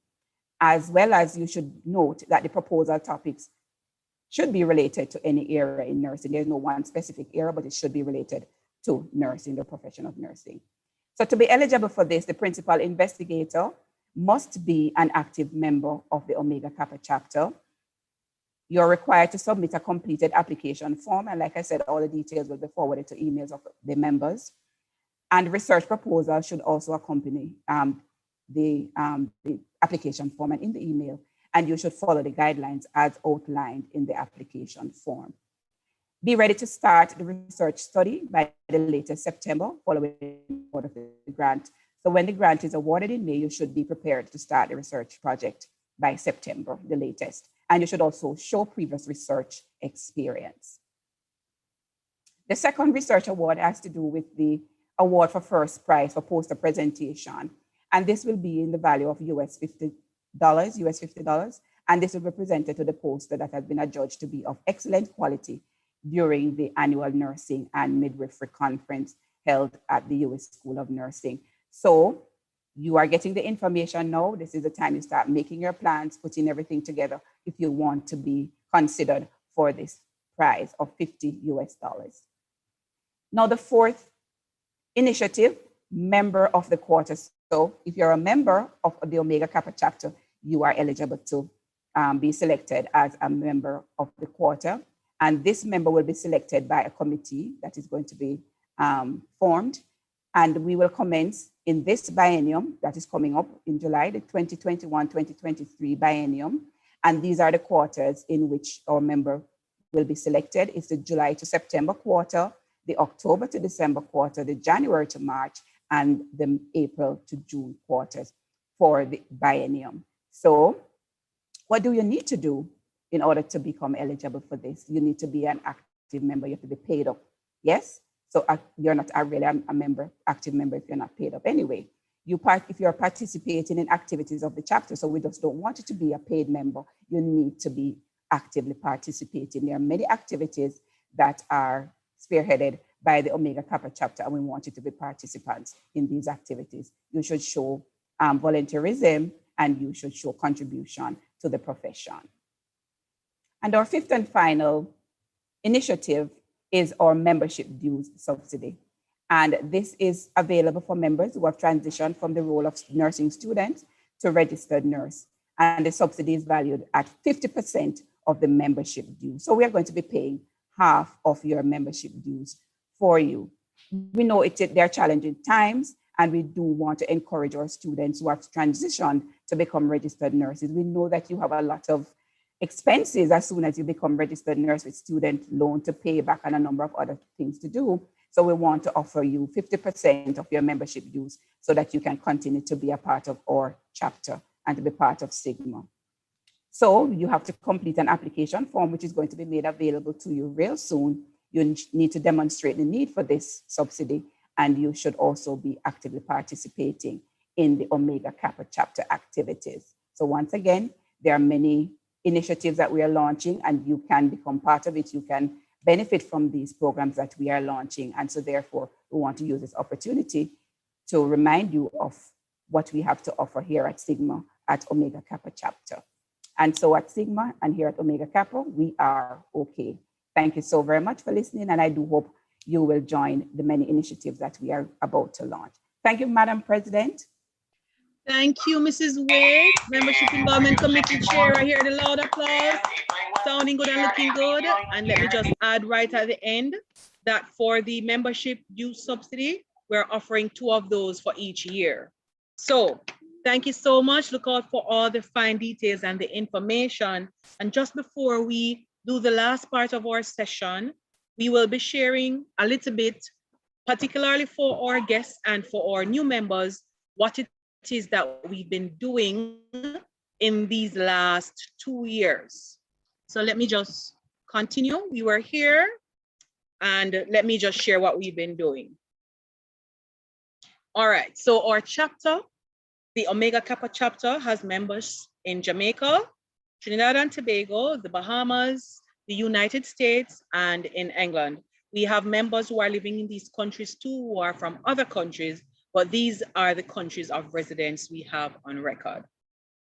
As well as you should note that the proposal topics should be related to any area in nursing. There's no one specific area, but it should be related to nursing, the profession of nursing. So to be eligible for this, the principal investigator must be an active member of the Omega Kappa chapter. You're required to submit a completed application form. And like I said, all the details will be forwarded to emails of the members. And research proposal should also accompany the application form and in the email. And you should follow the guidelines as outlined in the application form. Be ready to start the research study by the latest September following the award of the grant. So when the grant is awarded in May, you should be prepared to start the research project by September, the latest. And you should also show previous research experience. The second research award has to do with the award for first prize for poster presentation. And this will be in the value of US $50. And this will be presented to the poster that has been adjudged to be of excellent quality during the annual Nursing and Midwifery Conference held at the US School of Nursing. So you are getting the information now. This is the time you start making your plans, putting everything together if you want to be considered for this prize of $50 US. Now, the fourth initiative, member of the quarter. So if you're a member of the Omega Kappa chapter, you are eligible to be selected as a member of the quarter. And this member will be selected by a committee that is going to be formed. And we will commence in this biennium that is coming up in July, the 2021-2023 biennium. And these are the quarters in which our member will be selected. It's the July to September quarter, the October to December quarter, the January to March, and the April to June quarters for the biennium. So what do you need to do in order to become eligible for this? You need to be an active member. You have to be paid up. Yes? So you're not really a member, active member if you're not paid up anyway. If you're participating in activities of the chapter, so we just don't want you to be a paid member, you need to be actively participating. There are many activities that are spearheaded by the Omega Kappa chapter, and we want you to be participants in these activities. You should show volunteerism, and you should show contribution to the profession. And our fifth and final initiative is our membership dues subsidy. And this is available for members who have transitioned from the role of nursing student to registered nurse. And the subsidy is valued at 50% of the membership dues. So we are going to be paying half of your membership dues for you. We know there are challenging times, and we do want to encourage our students who have transitioned to become registered nurses. We know that you have a lot of expenses as soon as you become registered nurse, with student loan to pay back and a number of other things to do. So we want to offer you 50% of your membership dues so that you can continue to be a part of our chapter and to be part of Sigma. So you have to complete an application form, which is going to be made available to you real soon. You need to demonstrate the need for this subsidy, and you should also be actively participating in the Omega Kappa chapter activities. So once again, there are many initiatives that we are launching, and you can become part of it. You can benefit from these programs that we are launching. And so therefore, we want to use this opportunity to remind you of what we have to offer here at Sigma at Omega Kappa chapter. And so at Sigma and here at Omega Kappa, we are okay. Thank you so very much for listening. And I do hope you will join the many initiatives that we are about to launch. Thank you, Madam President. Thank you, Mrs. Wade, Membership Involvement Committee Chair. I hear the loud applause. Sounding good and looking good. And let me just add right at the end that for the membership dues subsidy, we're offering 2 of those for each year. So thank you so much. Look out for all the fine details and the information. And just before we do the last part of our session, we will be sharing a little bit, particularly for our guests and for our new members, what it is that we've been doing in these last 2 years. So let me just continue. We were here, and let me just share what we've been doing. All right, so our chapter, the Omega Kappa chapter, has members in Jamaica, Trinidad and Tobago, the Bahamas, the United States, and in England. We have members who are living in these countries too, who are from other countries, but these are the countries of residence we have on record.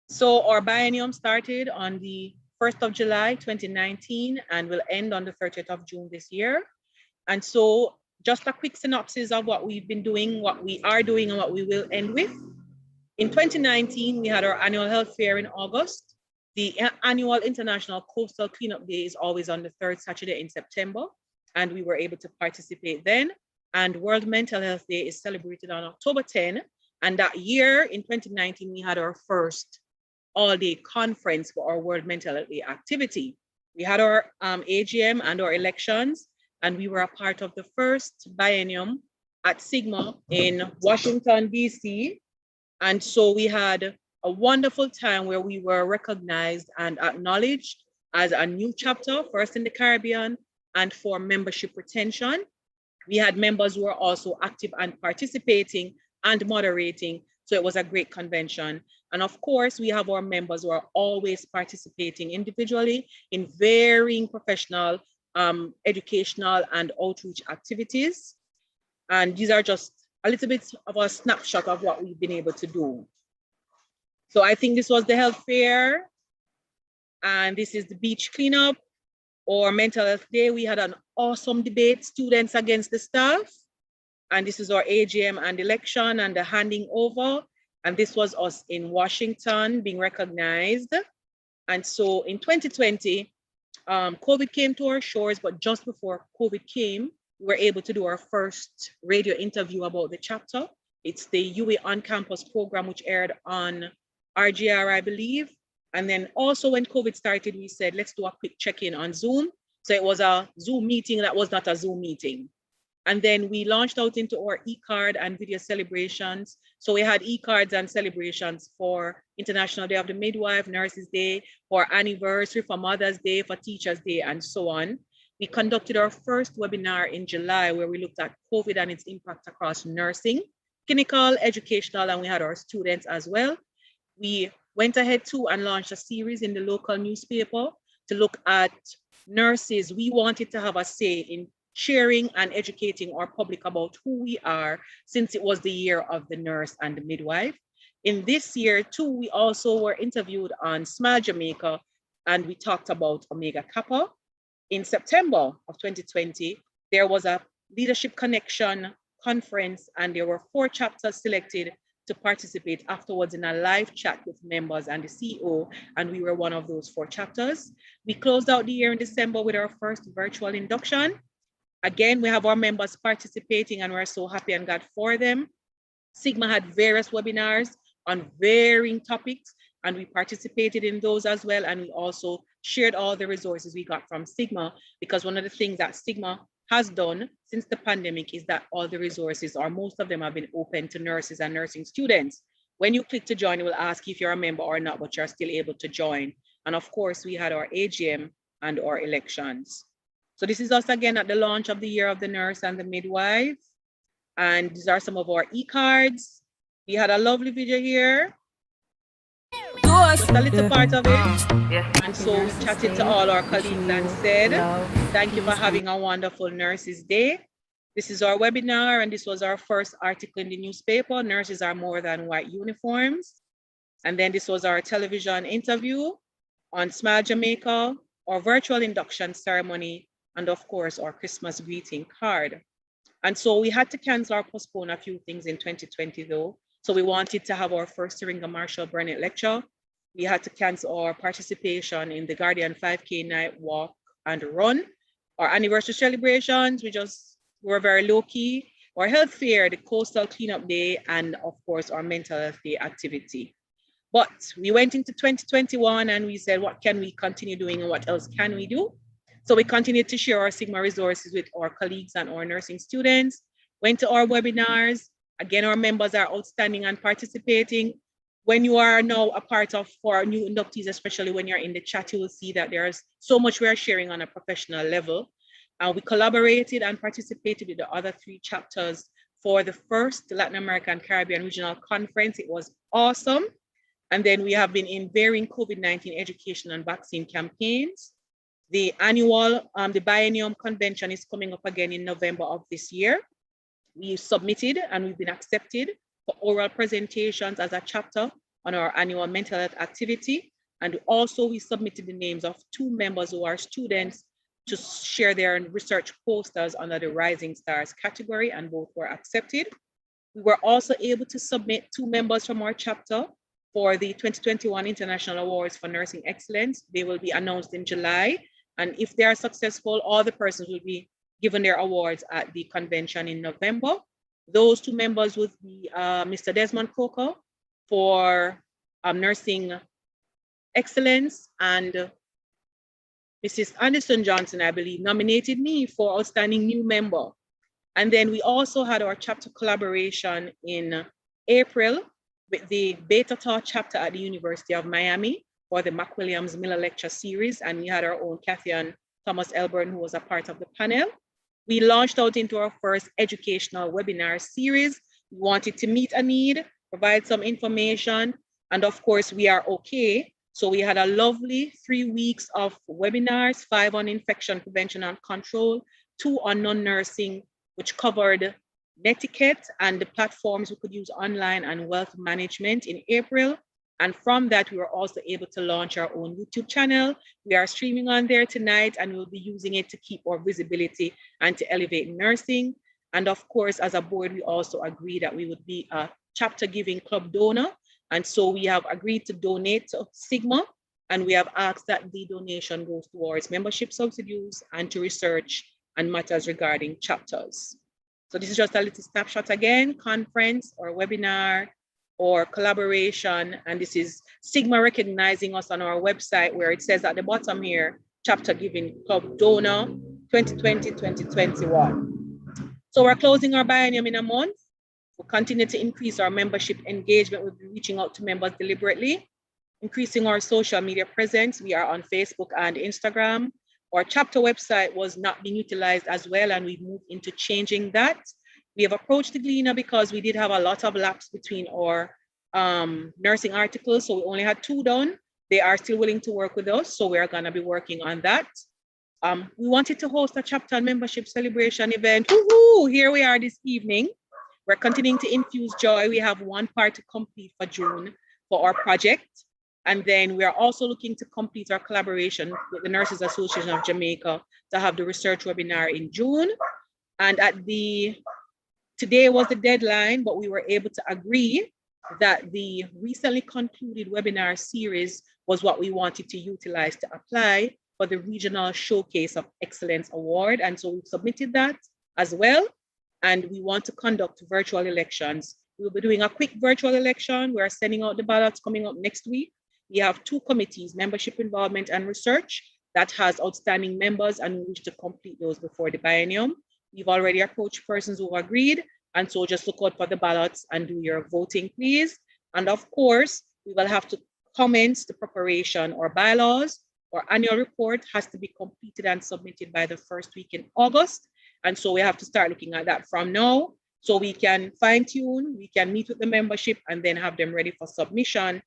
So our biennium started on the 1st of July, 2019, and will end on the 30th of June this year. And so just a quick synopsis of what we've been doing, what we are doing, and what we will end with. In 2019, we had our annual health fair in August. The annual International Coastal Cleanup Day is always on the 3rd Saturday in September, and we were able to participate then. And World Mental Health Day is celebrated on October 10. And that year, in 2019, we had our first all-day conference for our World Mental Health Day activity. We had our AGM and our elections, and we were a part of the first biennium at Sigma in Washington, DC. And so we had a wonderful time where we were recognized and acknowledged as a new chapter, first in the Caribbean, and for membership retention. We had members who were also active and participating and moderating. So it was a great convention. And of course, we have our members who are always participating individually in varying professional, educational, and outreach activities. And these are just a little bit of a snapshot of what we've been able to do. So I think this was the health fair, and this is the beach cleanup. our mental health day, we had an awesome debate, students against the staff. And this is our AGM and election and the handing over. And this was us in Washington being recognized. And so in 2020, COVID came to our shores, but just before COVID came, we were able to do our first radio interview about the chapter. It's the UA On Campus program, which aired on RGR, I believe. And then also when COVID started, we said, let's do a quick check-in on Zoom. So it was a Zoom meeting that was not a Zoom meeting. And then we launched out into our e-card and video celebrations. So we had e-cards and celebrations for International Day of the Midwife, Nurses Day, for anniversary, for Mother's Day, for Teachers Day, and so on. We conducted our first webinar in July where we looked at COVID and its impact across nursing, clinical, educational, and we had our students as well. We went ahead too and launched a series in the local newspaper to look at nurses. We wanted to have a say in sharing and educating our public about who we are, since it was the year of the nurse and the midwife. In this year too, we also were interviewed on Smile Jamaica, and we talked about Omega Kappa. In September of 2020, there was a Leadership Connection conference, and there were 4 chapters selected to participate afterwards in a live chat with members and the CEO, and we were one of those 4 chapters. We closed out the year in December with our first virtual induction. Again, we have our members participating and we're so happy and glad for them. Sigma had various webinars on varying topics and we participated in those as well. And we also shared all the resources we got from Sigma, because one of the things that Sigma has done since the pandemic is that all the resources, or most of them, have been open to nurses and nursing students. When you click to join, it will ask if you're a member or not, but you're still able to join. And of course, we had our AGM and our elections. So this is us again at the launch of the Year of the Nurse and the Midwife. And these are some of our e-cards. We had a lovely video here. Just a little part of it. And so we chatted to all our colleagues and said, thank you for having a wonderful Nurses Day. This is our webinar, and this was our first article in the newspaper, Nurses Are More Than White Uniforms. And then this was our television interview on Smile Jamaica, our virtual induction ceremony, and of course, our Christmas greeting card. And so we had to cancel or postpone a few things in 2020 though. So we wanted to have our first Syringa Marshall Burnett lecture. We had to cancel our participation in the Guardian 5K night walk and run. Our anniversary celebrations, we were very low key. Our health fair, the coastal cleanup day, and of course, our mental health day activity. But we went into 2021 and we said, what can we continue doing and what else can we do? So we continued to share our Sigma resources with our colleagues and our nursing students, went to our webinars. Again, our members are outstanding and participating. When you are now a part of, for our new inductees, especially when you're in the chat, you will see that there's so much we are sharing on a professional level. We collaborated and participated with the other 3 chapters for the first Latin American Caribbean Regional Conference. It was awesome. And then we have been in varying COVID-19 education and vaccine campaigns. The annual, the biennium convention is coming up again in November of this year. We submitted and we've been accepted for oral presentations as a chapter on our annual mental health activity. And also we submitted the names of 2 members who are students to share their research posters under the Rising Stars category, and both were accepted. We were also able to submit 2 members from our chapter for the 2021 International Awards for Nursing Excellence. They will be announced in July. And if they are successful, all the persons will be given their awards at the convention in November. Those 2 members would be Mr. Desmond Coco for Nursing Excellence, and Mrs. Anderson Johnson, I believe, nominated me for Outstanding New Member. And then we also had our chapter collaboration in April with the Beta Tau chapter at the University of Miami for the McWilliams Miller Lecture Series. And we had our own Kathy and Thomas Elburn, who was a part of the panel. We launched out into our first educational webinar series. We wanted to meet a need, provide some information, and of course, we are okay. So we had a lovely 3 weeks of webinars, 5 on infection prevention and control, 2 on non-nursing, which covered netiquette and the platforms we could use online, and wealth management in April. And from that, we were also able to launch our own YouTube channel. We are streaming on there tonight, and we'll be using it to keep our visibility and to elevate nursing. And of course, as a board, we also agreed that we would be a chapter giving club donor. And so we have agreed to donate to Sigma, and we have asked that the donation goes towards membership subsidies and to research and matters regarding chapters. So this is just a little snapshot again, conference or webinar or collaboration. And this is Sigma recognizing us on our website where it says at the bottom here, chapter giving club donor 2020-2021. So we're closing our biennium in a month. We'll continue to increase our membership engagement. We'll be reaching out to members deliberately, increasing our social media presence. We are on Facebook and Instagram. Our chapter website was not being utilized as well, and we've moved into changing that. We have approached the Gleaner because we did have a lot of lapse between our nursing articles, so we only had 2 done. They are still willing to work with us, so we're gonna be working on that. We wanted to host a chapter and membership celebration event. Woohoo! Here we are this evening. We're continuing to infuse joy. We have 1 part to complete for June for our project. And then we are also looking to complete our collaboration with the Nurses Association of Jamaica to have the research webinar in June. And today was the deadline, but we were able to agree that the recently concluded webinar series was what we wanted to utilize to apply for the Regional Showcase of Excellence Award. And so we've submitted that as well. And we want to conduct virtual elections. We'll be doing a quick virtual election. We are sending out the ballots coming up next week. We have 2 committees, membership involvement and research, that has outstanding members, and we wish to complete those before the biennium. We've already approached persons who have agreed, and so just look out for the ballots and do your voting, please. And of course, we will have to commence the preparation or bylaws. Our annual report has to be completed and submitted by the first week in August. And so we have to start looking at that from now, so we can fine tune, we can meet with the membership and then have them ready for submission.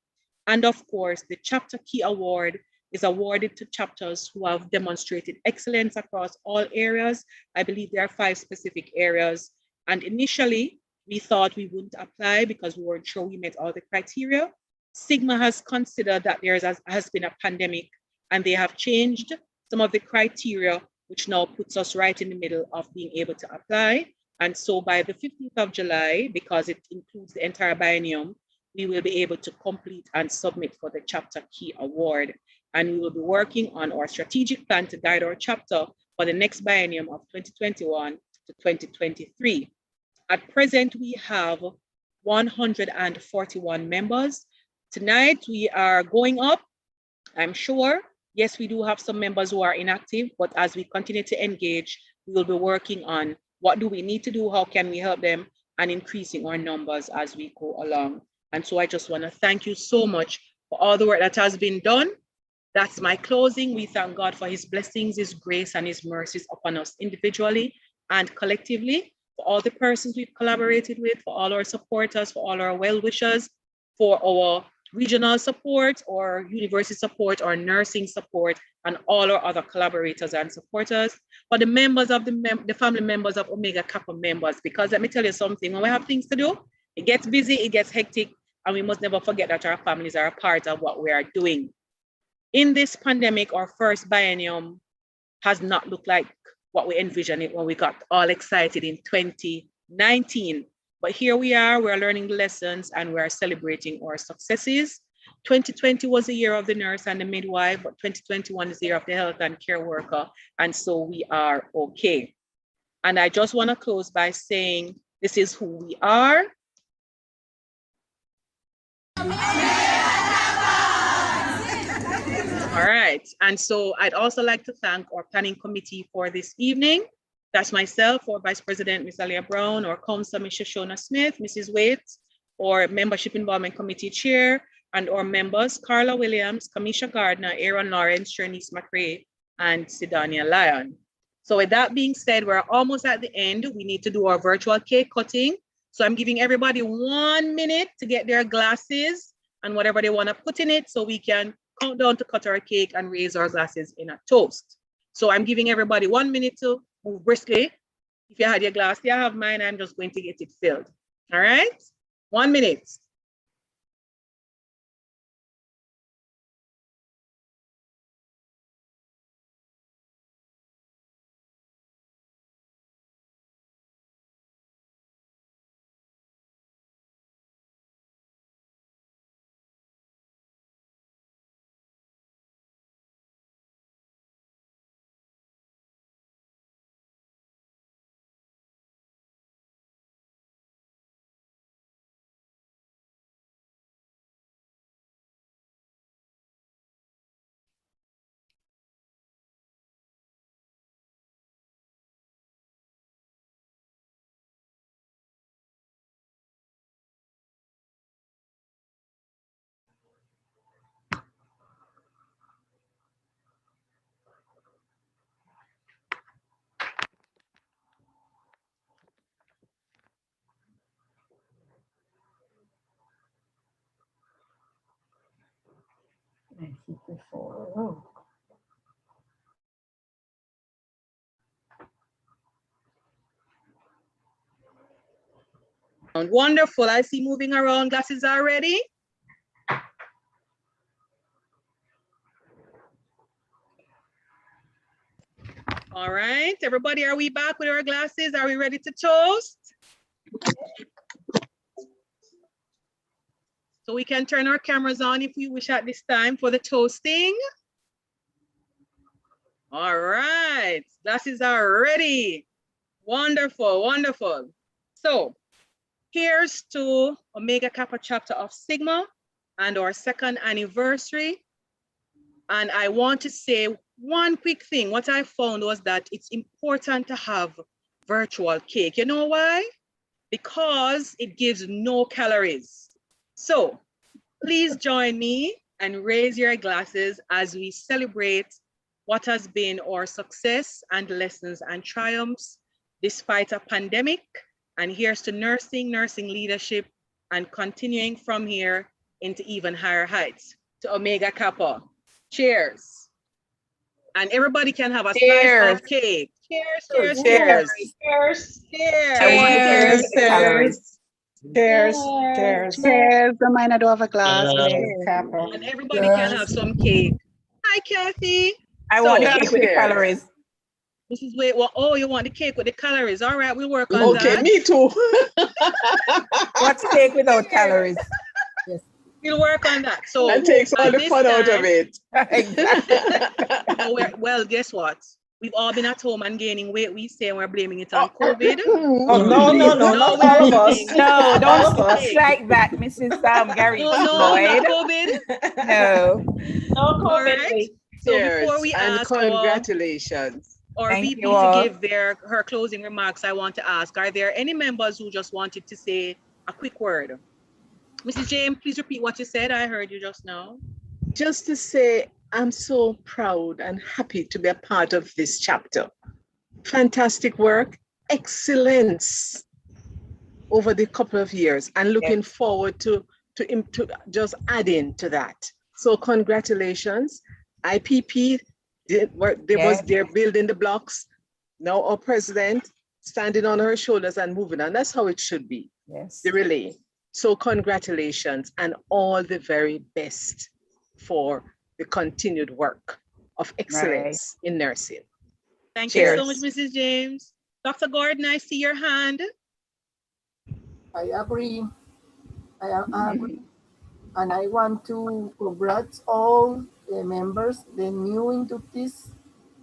And of course, the Chapter Key Award is awarded to chapters who have demonstrated excellence across all areas. I believe there are 5 specific areas. And initially, we thought we wouldn't apply because we weren't sure we met all the criteria. Sigma has considered that there has been a pandemic, and they have changed some of the criteria, which now puts us right in the middle of being able to apply. And so by the 15th of July, because it includes the entire biennium, we will be able to complete and submit for the Chapter Key Award. And we will be working on our strategic plan to guide our chapter for the next biennium of 2021 to 2023. At present, we have 141 members. Tonight, we are going up, I'm sure. Yes, we do have some members who are inactive, but as we continue to engage, we will be working on what do we need to do, how can we help them, and increasing our numbers as we go along. And so I just want to thank you so much for all the work that has been done. That's my closing. We thank God for his blessings, his grace, and his mercies upon us individually and collectively, for all the persons we've collaborated with, for all our supporters, for all our well-wishers, for our regional support or university support or nursing support, and all our other collaborators and supporters, for the members of the family members of Omega Kappa members, because let me tell you something, when we have things to do, it gets busy, it gets hectic, and we must never forget that our families are a part of what we are doing. In this pandemic, our first biennium has not looked like what we envisioned it when we got all excited in 2019. But here we are, we're learning the lessons and we're celebrating our successes. 2020 was the year of the nurse and the midwife, but 2021 is the year of the health and care worker. And so we are okay. And I just want to close by saying, this is who we are. All right, and so I'd also like to thank our planning committee for this evening. That's myself, our Vice President, Ms. Alia Brown, our Council, Ms. Shoshona Smith, Mrs. Waits, our Membership Involvement Committee Chair, and our members, Carla Williams, Kamisha Gardner, Aaron Lawrence, Shernice McRae, and Sidania Lyon. So with that being said, we're almost at the end. We need to do our virtual cake cutting. So I'm giving everybody 1 minute to get their glasses and whatever they want to put in it so we can count down to cut our cake and raise our glasses in a toast. So I'm giving everybody 1 minute to move briskly. If you had your glass, I have mine, I'm just going to get it filled. All right, 1 minute. Oh. Wonderful. I see moving around glasses already. All right, everybody, are we back with our glasses? Are we ready to toast? So we can turn our cameras on if we wish at this time for the toasting. All right, glasses are ready. Wonderful, wonderful. So here's to Omega Kappa chapter of Sigma and our second anniversary. And I want to say one quick thing. What I found was that it's important to have virtual cake. You know why? Because it gives no calories. So please join me and raise your glasses as we celebrate what has been our success and lessons and triumphs despite a pandemic. And here's to nursing leadership, and continuing from here into even higher heights. To Omega Kappa. Cheers. And everybody can have a slice of cake. Cheers, cheers, cheers. Cheers. Cheers. I want to Cheers. taste the calories. Cheers. Cheers. Cheers. The mine I do have a glass. And everybody can have some cake. Hi, Kathy. I want the cake with the calories. This is wait. Well, oh, you want the cake with the calories? All right, we'll work on that. Okay, me too. What's cake without calories? Yes. We'll work on that. So that takes all the fun out of it. Exactly. Well, guess what? We've all been at home and gaining weight. We say we're blaming it on COVID. Oh, no, not all of us. No, don't speak like that, Mrs. Gary Lloyd. No, COVID. No. No COVID. Right. So before we and ask congratulations. Or VP to give her closing remarks, I want to ask, are there any members who just wanted to say a quick word? Mrs. James, please repeat what you said. I heard you just now. Just to say, I'm so proud and happy to be a part of this chapter. Fantastic work, excellence over the couple of years, and looking forward to just adding to that. So congratulations. IPP, they're building the blocks. Now our president standing on her shoulders and moving on. That's how it should be. Yes. The relay. So congratulations and all the very best for the continued work of excellence in nursing. Thank you so much, Mrs. James. Dr. Gordon, I see your hand. I agree. I agree. And I want to congratulate all the members, the new inductees,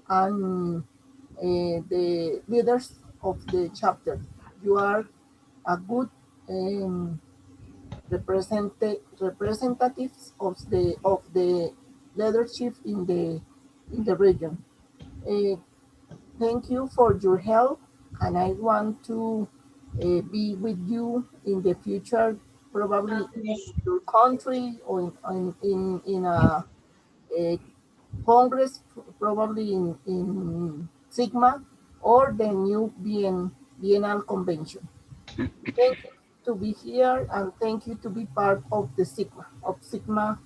and the leaders of the chapter. You are a good representatives of the leadership in the region. Thank you for your help, and I want to be with you in the future, probably in your country or in a Congress, probably in Sigma or the new Biennial Convention. Thank you to be here, and thank you to be part of the Sigma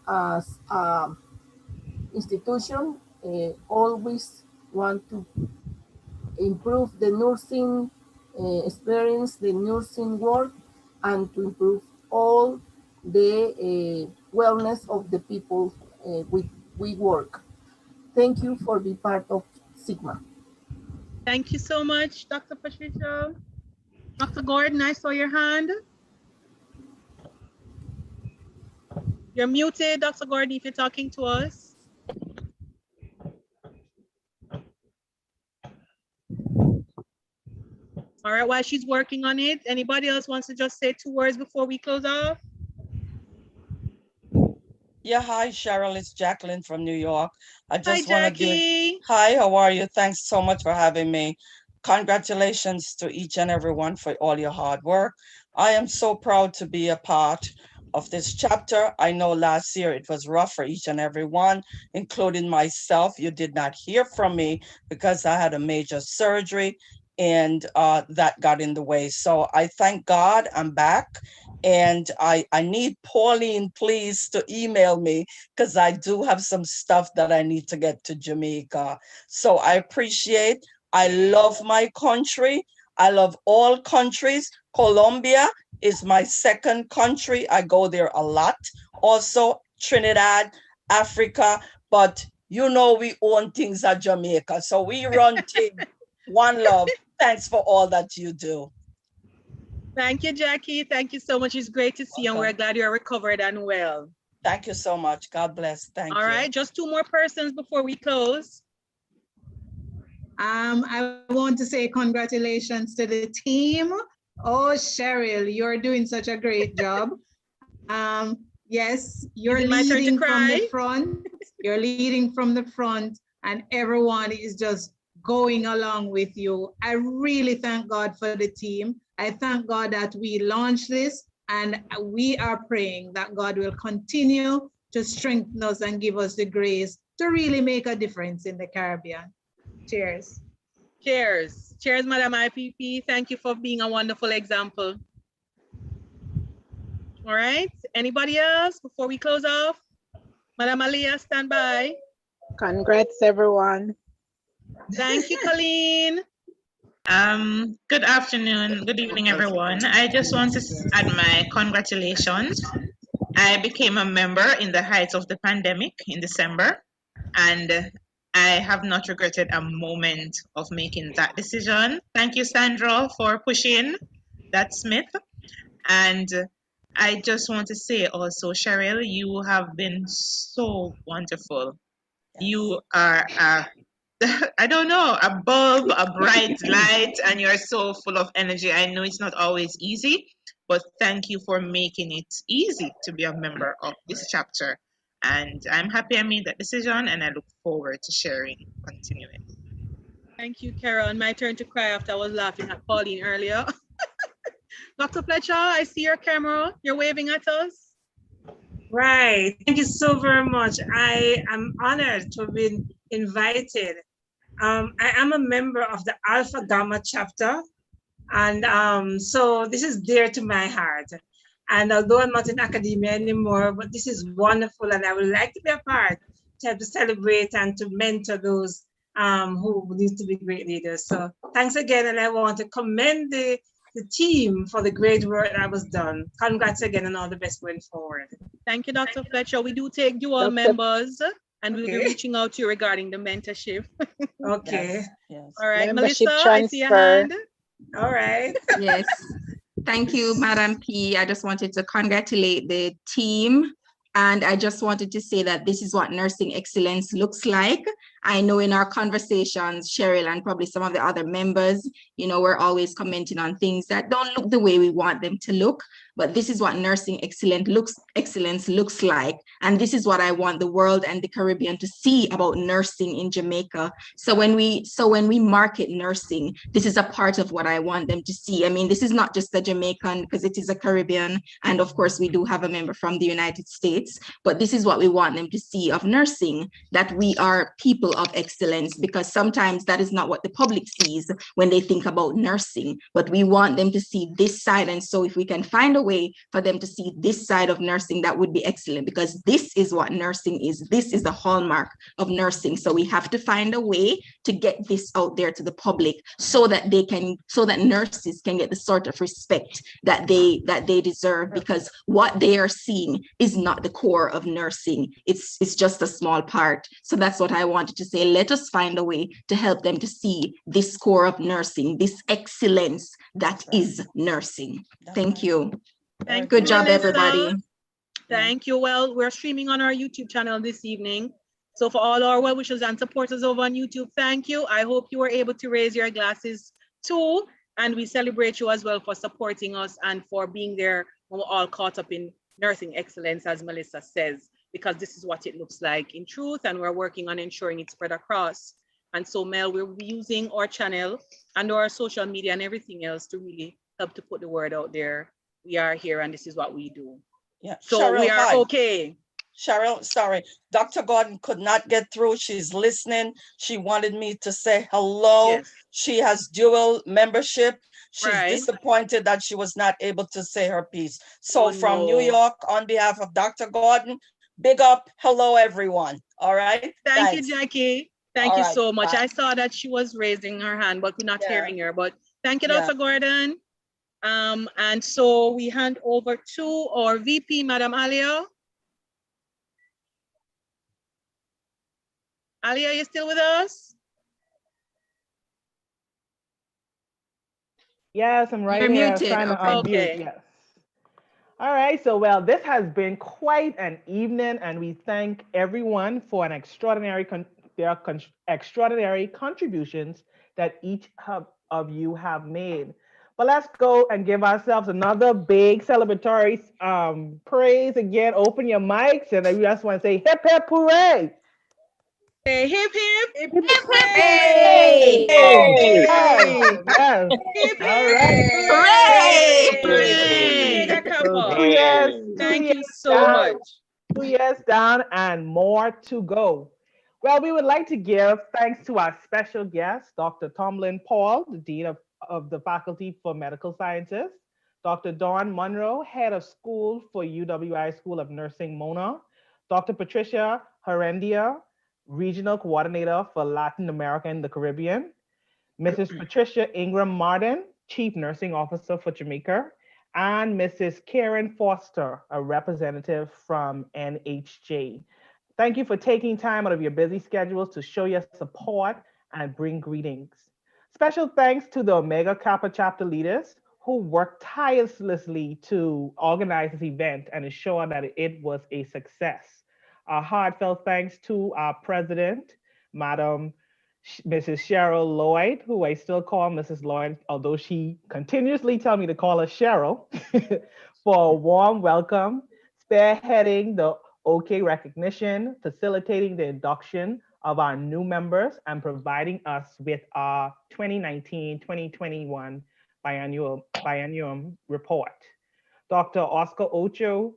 as an institution. Always want to improve the nursing experience, the nursing work, and to improve all the wellness of the people we work. Thank you for being part of Sigma. Thank you so much, Dr. Patricia. Dr. Gordon, I saw your hand. You're muted, Dr. Gordon, if you're talking to us. All right, while she's working on it, anybody else wants to just say 2 words before we close off? Yeah, hi, Cheryl. It's Jacqueline from New York. I just Hi, want to Jackie. give, hi, how are you? Thanks so much for having me. Congratulations to each and every one for all your hard work. I am so proud to be a part of this chapter. I know last year it was rough for each and every one, including myself. You did not hear from me because I had a major surgery and that got in the way. So I thank God I'm back And I need Pauline, please, to email me because I do have some stuff that I need to get to Jamaica. So I appreciate, I love my country. I love all countries. Colombia is my second country. I go there a lot. Also Trinidad, Africa, but you know we own things at Jamaica. So we run team. One love. Thanks for all that you do. Thank you, Jackie. Thank you so much. It's great to see you, and we're glad you're recovered and well. Thank you so much. God bless. Thank you. All right, just two more persons before we close. I want to say congratulations to the team. Oh, Cheryl, you're doing such a great job. Yes, you're leading from the front. You're leading from the front, and everyone is just going along with you. I really thank God for the team. I thank God that we launched this, and we are praying that God will continue to strengthen us and give us the grace to really make a difference in the Caribbean. Cheers. Cheers. Cheers, Madam IPP. Thank you for being a wonderful example. All right. Anybody else before we close off? Madam Aliyah, stand by. Congrats, everyone. Thank you, Colleen. Good afternoon, good evening, everyone. I just want to add my congratulations. I became a member in the height of the pandemic in December, and I have not regretted a moment of making that decision. Thank you, Sandra, for pushing that Smith. And I just want to say also, Cheryl, you have been so wonderful. You are I don't know, a bulb, a bright light, and you're so full of energy. I know it's not always easy, but thank you for making it easy to be a member of this chapter. And I'm happy I made that decision, and I look forward to sharing, continuing. Thank you, Carol. My turn to cry after I was laughing at Pauline earlier. Dr. Fletcher, I see your camera. You're waving at us. Right. Thank you so very much. I am honored to have been invited. I am a member of the Alpha Gamma chapter, and so this is dear to my heart. And although I'm not in academia anymore, but this is wonderful, and I would like to be a part to help to celebrate and to mentor those who need to be great leaders. So thanks again, and I want to commend the team for the great work that was done. Congrats again, and all the best going forward. Thank you, Dr. Fletcher. We do take dual members, and we'll be reaching out to you regarding the mentorship. Okay. Yes. All right, Membership Melissa, I see your transfer. hand. All right. Yes. Thank you, Madam P. I just wanted to congratulate the team. And I just wanted to say that this is what nursing excellence looks like. I know in our conversations, Cheryl and probably some of the other members, you know, we're always commenting on things that don't look the way we want them to look. But this is what nursing excellence looks like. And this is what I want the world and the Caribbean to see about nursing in Jamaica. So when we market nursing, this is a part of what I want them to see. I mean, this is not just a Jamaican, because it is a Caribbean. And of course, we do have a member from the United States. But this is what we want them to see of nursing, that we are people of excellence, because sometimes that is not what the public sees when they think about nursing. But we want them to see this side. And so if we can find a way for them to see this side of nursing, that would be excellent, because this is what nursing is. This is the hallmark of nursing. So we have to find a way to get this out there to the public so that nurses can get the sort of respect that they deserve, because what they are seeing is not the core of nursing. It's just a small part. So that's what I wanted to say. Let us find a way to help them to see this core of nursing, this excellence that is nursing. Thank you. Good job, everybody. Thank you. Well, we're streaming on our YouTube channel this evening. So for all our well-wishers and supporters over on YouTube, thank you. I hope you were able to raise your glasses too. And we celebrate you as well for supporting us and for being there when we're all caught up in nursing excellence, as Melissa says, because this is what it looks like in truth, and we're working on ensuring it's spread across. And so, Mel, we'll be using our channel and our social media and everything else to really help to put the word out there. We are here, and this is what we do. Yeah. So Cheryl, we are hi. okay. Cheryl, sorry, Dr. Gordon could not get through. She's listening. She wanted me to say hello. Yes. She has dual membership. She's Right. disappointed that she was not able to say her piece. So Oh, from no. New York, on behalf of Dr. Gordon, big up, hello everyone. All right. Thank Thanks. you, Jackie. Thank All you right, so much. bye. I saw that she was raising her hand, but we're not Yeah. hearing her. But thank you, Yeah. Dr. Gordon. And so we hand over to our VP, Madam Alia. Alia, you still with us? Yes, I'm right You're here. I was muted. trying to Okay. unmute. Okay. Yes. All right. So, well, this has been quite an evening, and we thank everyone for an extraordinary extraordinary contributions that each of you have made. But let's go and give ourselves another big celebratory praise again. Open your mics, and I just want to say hip hip hooray! Say hip hip. Hip hip Hey! Yes, yes. Hip All right. Hooray! Omega Kappa. 2 years, Thank 2 you years so down, much. 2 years down, and more to go. Well, we would like to give thanks to our special guest, Dr. Tomlin Paul, the Dean of the Faculty for Medical Sciences, Dr. Dawn Monroe, Head of School for UWI School of Nursing Mona, Dr. Patricia Herendia, Regional Coordinator for Latin America and the Caribbean, Mrs. Patricia Ingram Martin, Chief Nursing Officer for Jamaica, and Mrs. Karen Foster, a representative from NHJ. Thank you for taking time out of your busy schedules to show your support and bring greetings. Special thanks to the Omega Kappa chapter leaders who worked tirelessly to organize this event and ensure that it was a success. A heartfelt thanks to our president, Madam Mrs. Cheryl Lloyd, who I still call Mrs. Lloyd, although she continuously tells me to call her Cheryl, for a warm welcome, spearheading the OK recognition, facilitating the induction of our new members, and providing us with our 2019-2021 biennium report. Dr. Oscar Ocho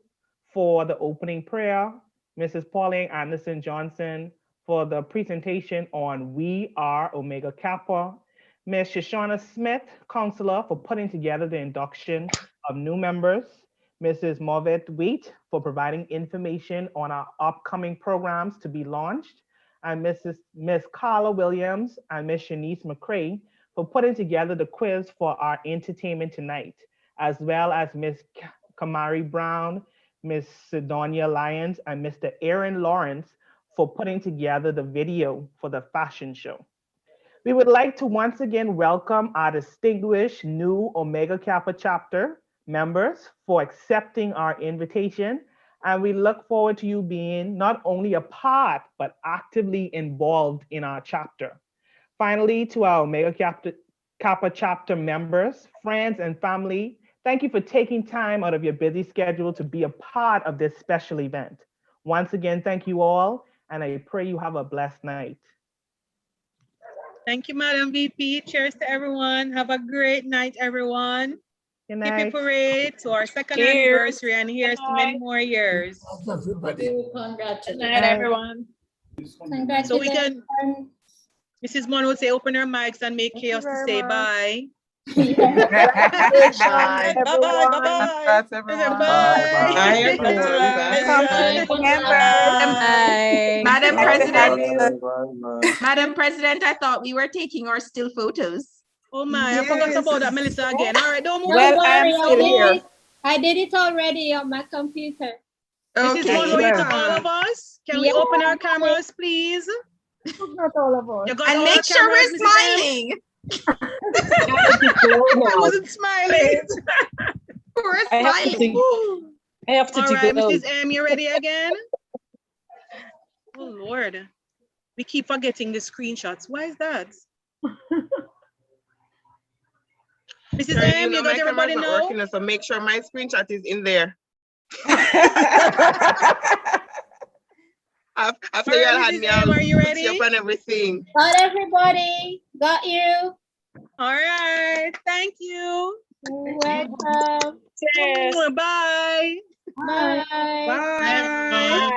for the opening prayer, Mrs. Pauline Anderson Johnson for the presentation on We Are Omega Kappa, Ms. Shoshana Smith, counselor, for putting together the induction of new members, Mrs. Marvet Wheat for providing information on our upcoming programs to be launched, and Ms. Carla Williams and Ms. Shanice McCrae for putting together the quiz for our entertainment tonight, as well as Ms. Kamari Brown, Ms. Sidonia Lyons, and Mr. Aaron Lawrence for putting together the video for the fashion show. We would like to once again welcome our distinguished new Omega Kappa chapter members for accepting our invitation. And we look forward to you being not only a part, but actively involved in our chapter. Finally, to our Omega Kappa chapter members, friends, and family, thank you for taking time out of your busy schedule to be a part of this special event. Once again, thank you all, and I pray you have a blessed night. Thank you, Madam VP. Cheers to everyone. Have a great night, everyone. Good night. Happy parade to our second Cheers. anniversary, and here's to many more years. Congratulations. Good night, everyone. So we can, Mrs. Mon would say, open her mics and make chaos to say bye. Bye. Bye. Bye. Bye. Bye, everyone. Madam President. Madam President, I thought we were taking our still photos. Oh my, I forgot about that, Melissa, again. All right, don't move. Well, I'm still here. I did it already on my computer. Mrs. Monroe, you took all of us. Can we open our cameras, please? Not all of us. And make sure we're smiling. I wasn't smiling. We're smiling. I have to all do right, the Mrs. M, you ready again? Oh, Lord. We keep forgetting the screenshots. Why is that? Mrs. Sure, M, you my got everybody camera's not know? working, so make sure my screenshot is in there. After you all had me, I'll are you put ready? you up on everything. Got everybody. Got you. All right. Thank you. Welcome. Bye. Bye. Bye.